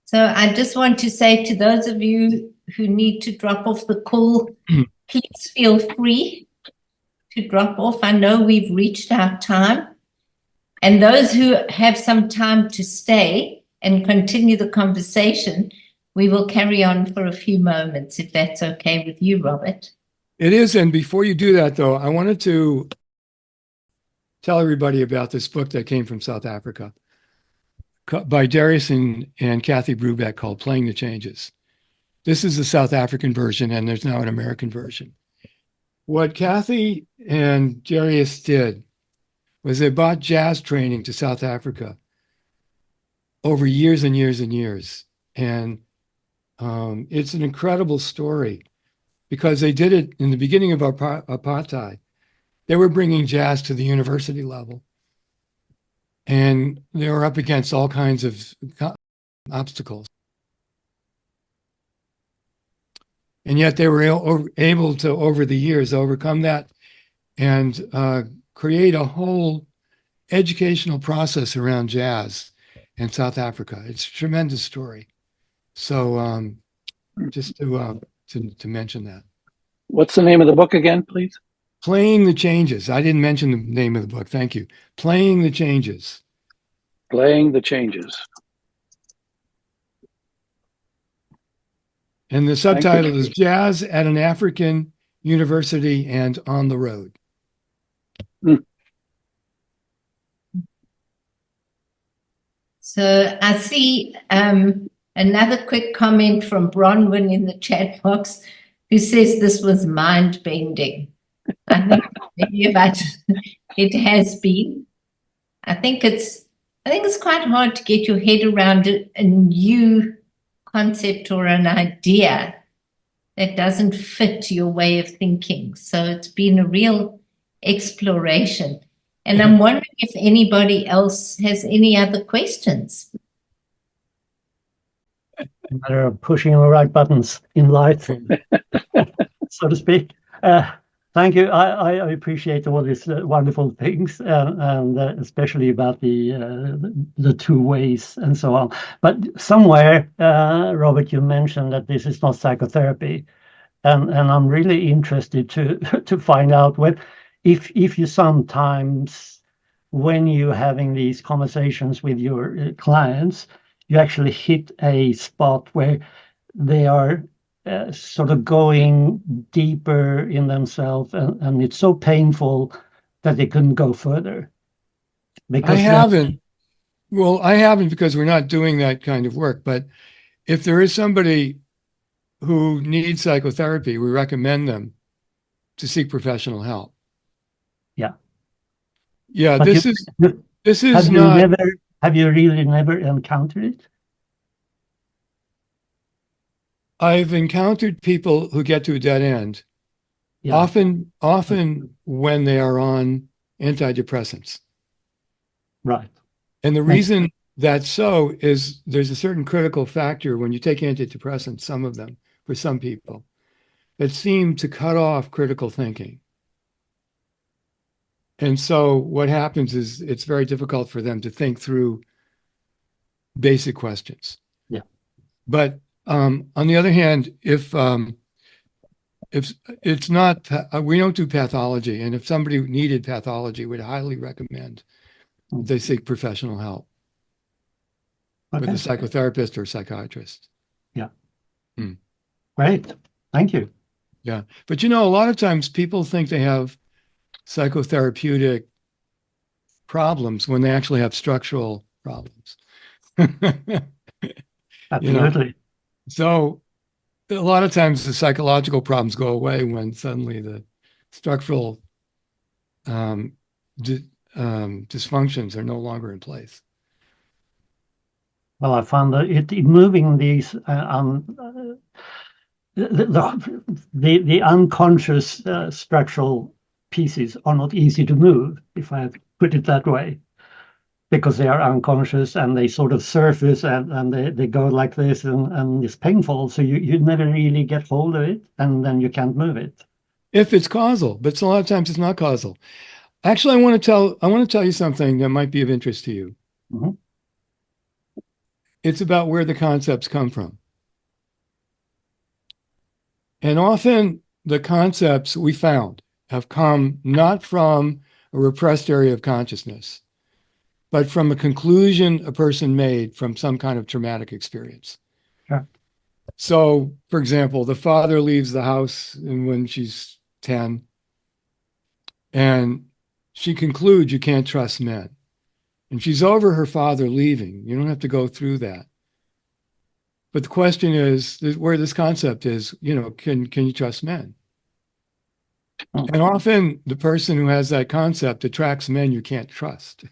So I just want to say to those of you who need to drop off the call, please feel free to drop off. I know we've reached our time. And those who have some time to stay and continue the conversation, we will carry on for a few moments, if that's okay with you, Robert. It is. And before you do that, though, I wanted to tell everybody about this book that came from South Africa by Darius and Kathy Brubeck called Playing the Changes. This is the South African version, and there's now an American version. What Kathy and Darius did was they brought jazz training to South Africa over years and years and years. And it's an incredible story because they did it in the beginning of apartheid. They were bringing jazz to the university level. And they were up against all kinds of obstacles. And yet they were able to, over the years, overcome that and create a whole educational process around jazz in South Africa. It's a tremendous story. So just to mention that. What's the name of the book again, please? Playing the Changes. I didn't mention the name of the book. Thank you. Playing the Changes. Playing the Changes. And the subtitle is Jazz at an African University and on the Road. So I see another quick comment from Bronwyn in the chat box who says this was mind-bending. I think many of us, it has been. I think it's quite hard to get your head around a new concept or an idea that doesn't fit your way of thinking. So it's been a real exploration. And I'm wondering if anybody else has any other questions. A matter of pushing the right buttons in life, so to speak. Thank you. I appreciate all these wonderful things, and especially about the two ways and so on. But somewhere, Robert, you mentioned that this is not psychotherapy, and I'm really interested to find out if you sometimes, when you're having these conversations with your clients, you actually hit a spot where they are sort of going deeper in themselves, and it's so painful that they couldn't go further. Because I haven't. Well, I haven't because we're not doing that kind of work. But if there is somebody who needs psychotherapy, we recommend them to seek professional help. Yeah. Yeah, But this is not. Have you really never encountered it? I've encountered people who get to a dead end, Yeah. often when they are on antidepressants. Right. And the reason that's so is there's a certain critical factor when you take antidepressants, some of them, for some people, that seem to cut off critical thinking. And so what happens is it's very difficult for them to think through basic questions. Yeah. But on the other hand, if it's not, we don't do pathology, and if somebody needed pathology, we'd highly recommend they seek professional help with a psychotherapist or psychiatrist. Yeah. Great. Thank you. Yeah. But a lot of times people think they have psychotherapeutic problems when they actually have structural problems. Absolutely. So a lot of times the psychological problems go away when suddenly the structural dysfunctions are no longer in place. Well, I found that moving these the unconscious structural pieces are not easy to move, if I put it that way, because they are unconscious and they sort of surface and they go like this and it's painful. So you never really get hold of it, and then you can't move it. If it's causal, but a lot of times it's not causal. Actually, I want to tell you something that might be of interest to you. Mm-hmm. It's about where the concepts come from. And often the concepts we found have come not from a repressed area of consciousness, but from a conclusion a person made from some kind of traumatic experience. Sure. So, for example, the father leaves the house when she's 10, and she concludes you can't trust men. And she's over her father leaving. You don't have to go through that. But the question is where this concept is, can you trust men? And often the person who has that concept attracts men you can't trust.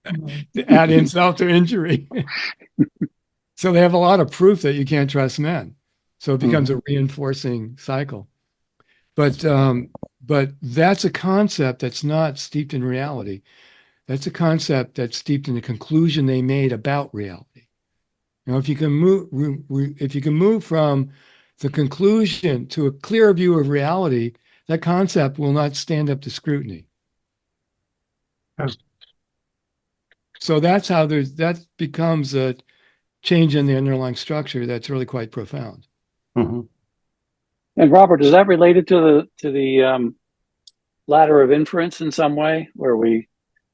To add insult to injury. So they have a lot of proof that you can't trust men. So it becomes a reinforcing cycle. But that's a concept that's not steeped in reality. That's a concept that's steeped in the conclusion they made about reality. If you can move from the conclusion to a clear view of reality, that concept will not stand up to scrutiny. So that's how that becomes a change in the underlying structure that's really quite profound. Mm-hmm. And Robert, is that related to the ladder of inference in some way, where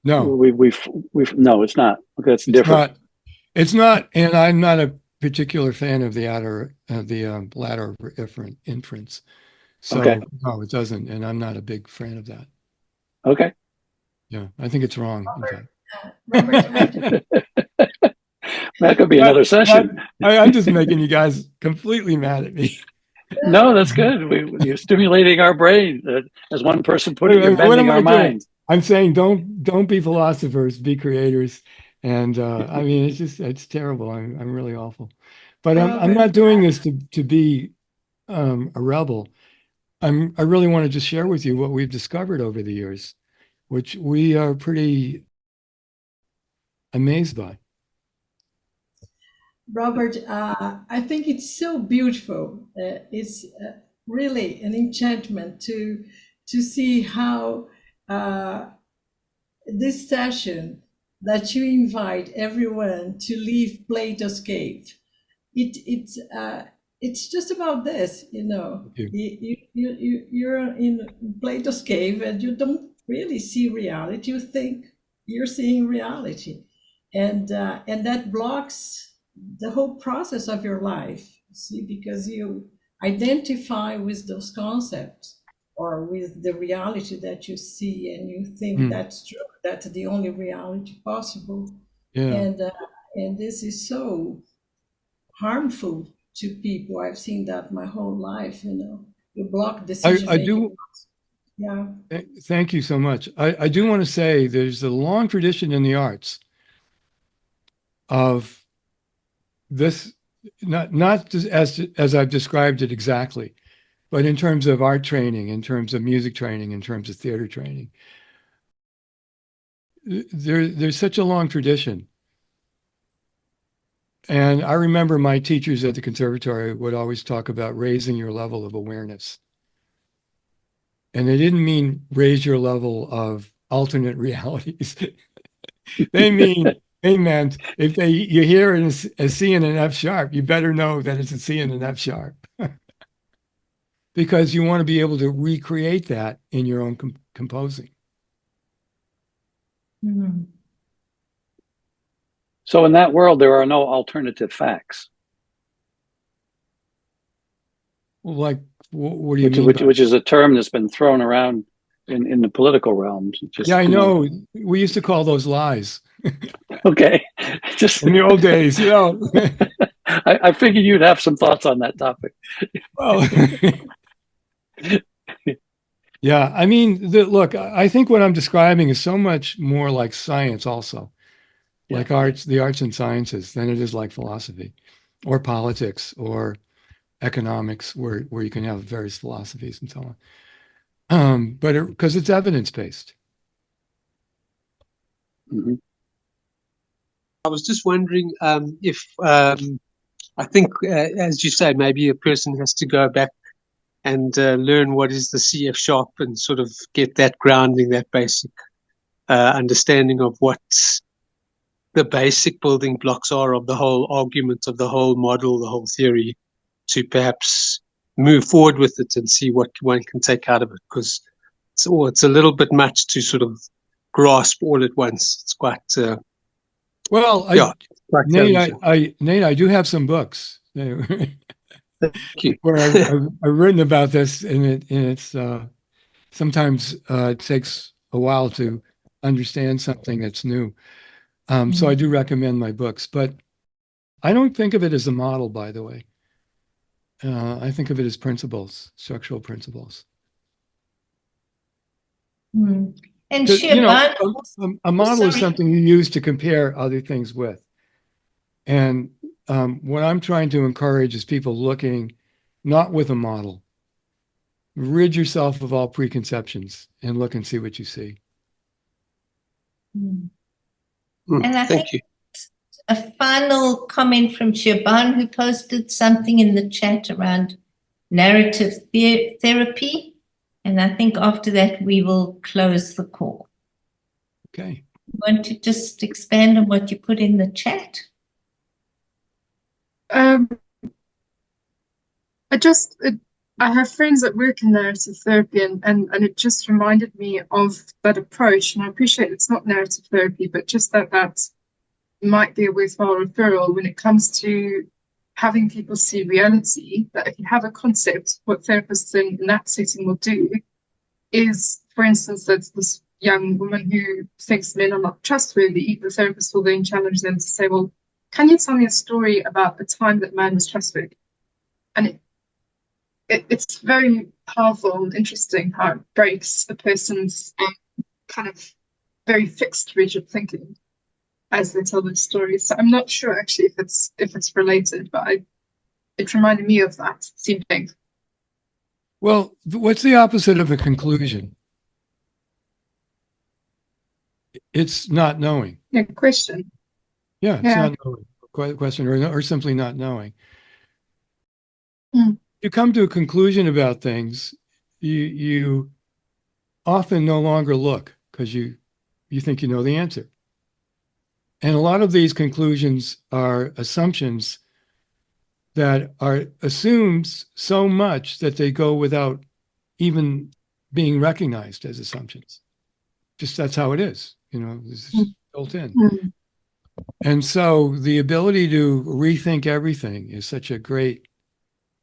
no, it's not. Okay, it's different. It's not, and I'm not a particular fan of the ladder of inference. So no, it doesn't, and I'm not a big fan of that. Okay. Yeah, I think it's wrong. Robert, that could be another session. I'm just making you guys completely mad at me. No, that's good. You're stimulating our brain. As one person put it, you're bending our minds. I'm saying don't be philosophers, be creators. And I mean, it's terrible. I'm really awful. But I'm not doing this to be a rebel. I really want to just share with you what we've discovered over the years, which we are pretty amazed by. Robert, I think it's so beautiful. It's really an enchantment to see how this session that you invite everyone to leave Plato's cave. It's just about this, you're in Plato's cave and you don't really see reality. You think you're seeing reality, and that blocks the whole process of your life. See, because you identify with those concepts or with the reality that you see, and you think that's true. That's the only reality possible. Yeah. And this is so harmful to people. I've seen that my whole life, you block decision I making. do. Yeah. Thank you so much. I do want to say there's a long tradition in the arts of this, not just as I've described it exactly, but in terms of art training, in terms of music training, in terms of theater training. There's such a long tradition. And I remember my teachers at the conservatory would always talk about raising your level of awareness. And they didn't mean raise your level of alternate realities. They meant if you hear a C and an F sharp, you better know that it's a C and an F sharp. Because you want to be able to recreate that in your own composing. Hmm. So in that world, there are no alternative facts. Like, what do you mean? Which is a term that's been thrown around in the political realms. Yeah, I know. We used to call those lies. Okay. Just in the old days, I figured you'd have some thoughts on that topic. Well, yeah, I mean, look, I think what I'm describing is so much more like science also, like the arts and sciences, than it is like philosophy or politics or economics, where you can have various philosophies and so on. But because it's evidence-based. Mm-hmm. I was just wondering if I think, as you say, maybe a person has to go back and learn what is the CF sharp and sort of get that grounding, that basic understanding of what the basic building blocks are of the whole argument, of the whole model, the whole theory, to perhaps move forward with it and see what one can take out of it. Because it's a little bit much to sort of grasp all at once. It's quite well, Nate, I do have some books. Thank you. Where I've written about this, and it's sometimes it takes a while to understand something that's new. So I do recommend my books, but I don't think of it as a model, by the way. I think of it as principles, structural principles. Hmm. And a model is something you use to compare other things with. And what I'm trying to encourage is people looking not with a model. Rid yourself of all preconceptions and look and see what you see. And I Thank think you. a final comment from Shaban, who posted something in the chat around narrative therapy. And I think after that, we will close the call. Okay. You want to just expand on what you put in the chat? I have friends that work in narrative therapy, and it just reminded me of that approach. And I appreciate it's not narrative therapy, but just that might be a worthwhile referral when it comes to having people see reality. That if you have a concept, what therapists in that setting will do is, for instance, that's this young woman who thinks men are not trustworthy. The therapist will then challenge them to say, well, can you tell me a story about a time that man was trustworthy? And it's very powerful and interesting how it breaks a person's kind of very fixed, rigid thinking as they tell the story. So I'm not sure actually if it's related, but it reminded me of that same thing. Well, what's the opposite of a conclusion? It's not knowing. Yeah, question. Yeah, it's not knowing. Question or simply not knowing. You come to a conclusion about things, you often no longer look because you think you know the answer. And a lot of these conclusions are assumptions that are assumed so much that they go without even being recognized as assumptions. Just that's how it is, this is built in. And so the ability to rethink everything is such a great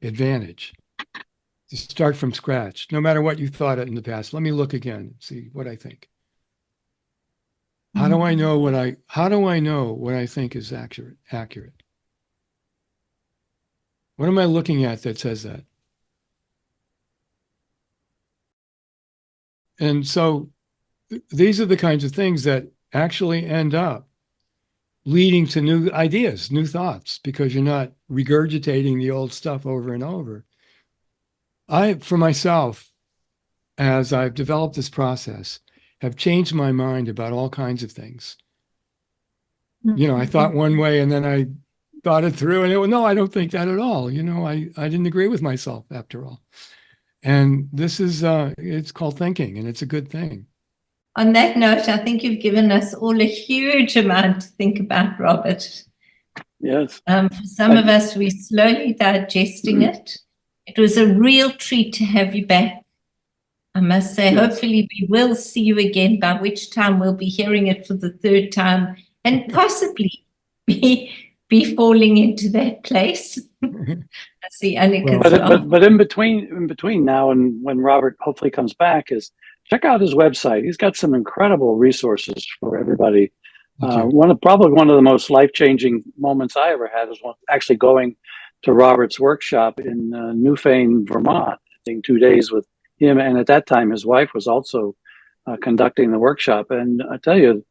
advantage. To start from scratch, no matter what you thought in the past. Let me look again and see what I think. How do I know what I think is accurate? What am I looking at that says that? And so these are the kinds of things that actually end up leading to new ideas, new thoughts, because you're not regurgitating the old stuff over and over. For myself, as I've developed this process, have changed my mind about all kinds of things. You know, I thought one way and then I thought it through and no, I don't think that at all. You know, I didn't agree with myself after all. And this is, it's called thinking, and it's a good thing. On that note, I think you've given us all a huge amount to think about, Robert. Yes. For some of us, we're slowly digesting it. It was a real treat to have you back. I must say, Yes. hopefully we will see you again, by which time we'll be hearing it for the third time and possibly be falling into that place. That's the Annika's laugh. But in between now and when Robert hopefully comes back, is check out his website. He's got some incredible resources for everybody. Probably one of the most life-changing moments I ever had was actually going to Robert's workshop in Newfane, Vermont, I think 2 days with him. And at that time, his wife was also conducting the workshop. And I tell you,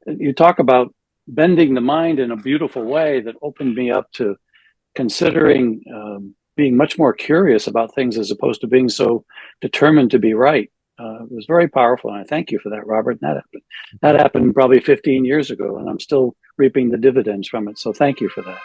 you talk about bending the mind in a beautiful way that opened me up to considering being much more curious about things as opposed to being so determined to be right. It was very powerful, and I thank you for that, Robert. And that happened probably 15 years ago, and I'm still reaping the dividends from it. So thank you for that.